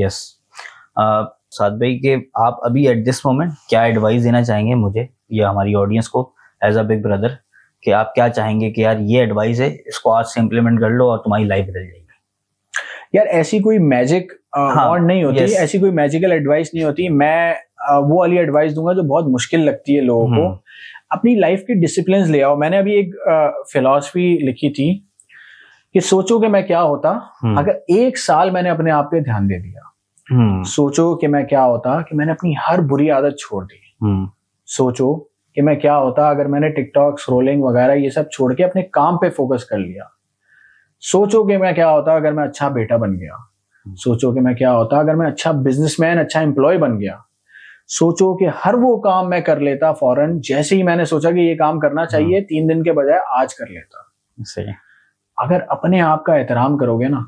साद भाई के आप अभी एट दिस मोमेंट क्या एडवाइस देना चाहेंगे मुझे या हमारी ऑडियंस को एज अ बिग ब्रदर, कि आप क्या चाहेंगे कि यार ये एडवाइस है, इसको आज से इम्प्लीमेंट कर लो और तुम्हारी लाइफ बदल जाएगी? यार ऐसी कोई मैजिक वर्ड नहीं होती, ऐसी कोई मैजिकल एडवाइस नहीं होती। मैं वो वाली एडवाइस दूंगा जो बहुत मुश्किल लगती है लोगों को। अपनी लाइफ के डिसिप्लिन्स ले आओ। मैंने अभी एक फिलॉसफी लिखी थी कि सोचो कि मैं क्या होता अगर 1 साल मैंने अपने आप पे ध्यान दे दिया। सोचो कि मैं क्या होता कि मैंने अपनी हर बुरी आदत छोड़ दी। सोचो कि मैं क्या होता अगर मैंने टिकटॉक, स्क्रोलिंग वगैरह ये सब छोड़ के अपने काम पे फोकस कर लिया। सोचो कि मैं क्या होता अगर मैं अच्छा बेटा बन गया। सोचो कि मैं क्या होता अगर मैं अच्छा बिजनेसमैन, अच्छा एम्प्लॉय बन गया। सोचो कि हर वो काम मैं कर लेता फौरन जैसे ही मैंने सोचा कि ये काम करना चाहिए, 3 दिन के बजाय आज कर लेता। सही। अगर अपने आप का एहतराम करोगे ना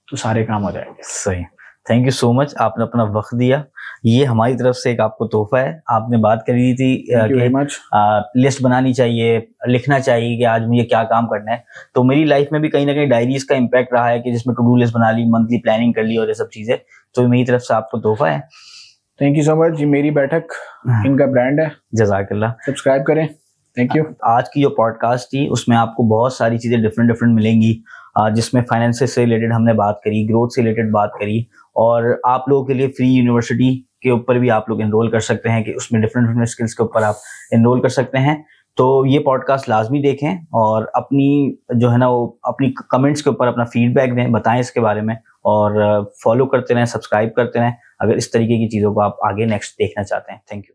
तो सारे काम हो जाएंगे। सही। थैंक यू सो मच, आपने अपना वक्त दिया। ये हमारी तरफ से एक आपको तोहफा है। आपने बात करी थी कि लिस्ट बनानी चाहिए, लिखना चाहिए कि आज मुझे क्या काम करना है। तो मेरी लाइफ में भी कहीं ना कहीं डायरीज का इम्पैक्ट रहा है कि जिसमें टू डू लिस्ट बना ली, मंथली प्लानिंग कर ली और ये सब चीजें। तो मेरी तरफ से आपको तोहफा है। Thank you so much. मेरी बैठक इनका ब्रांड है, जज़ाकल्लाह। सब्सक्राइब करें। Thank you. आज की जो पॉडकास्ट थी उसमें आपको बहुत सारी चीज़ें डिफरेंट मिलेंगी, जिसमें फाइनेंसेस से रिलेटेड हमने बात करी, ग्रोथ से रिलेटेड बात करी, और आप लोगों के लिए फ्री यूनिवर्सिटी के ऊपर भी आप लोग एनरोल कर सकते हैं कि उसमें डिफरेंट स्किल्स के ऊपर आप एनरोल कर सकते हैं। तो ये पॉडकास्ट लाजमी देखें और अपनी जो है ना वो अपनी कमेंट्स के ऊपर अपना फीडबैक दें, बताएं इसके बारे में, और फॉलो करते रहें, सब्सक्राइब करते रहें अगर इस तरीके की चीज़ों को आप आगे नेक्स्ट देखना चाहते हैं। Thank you.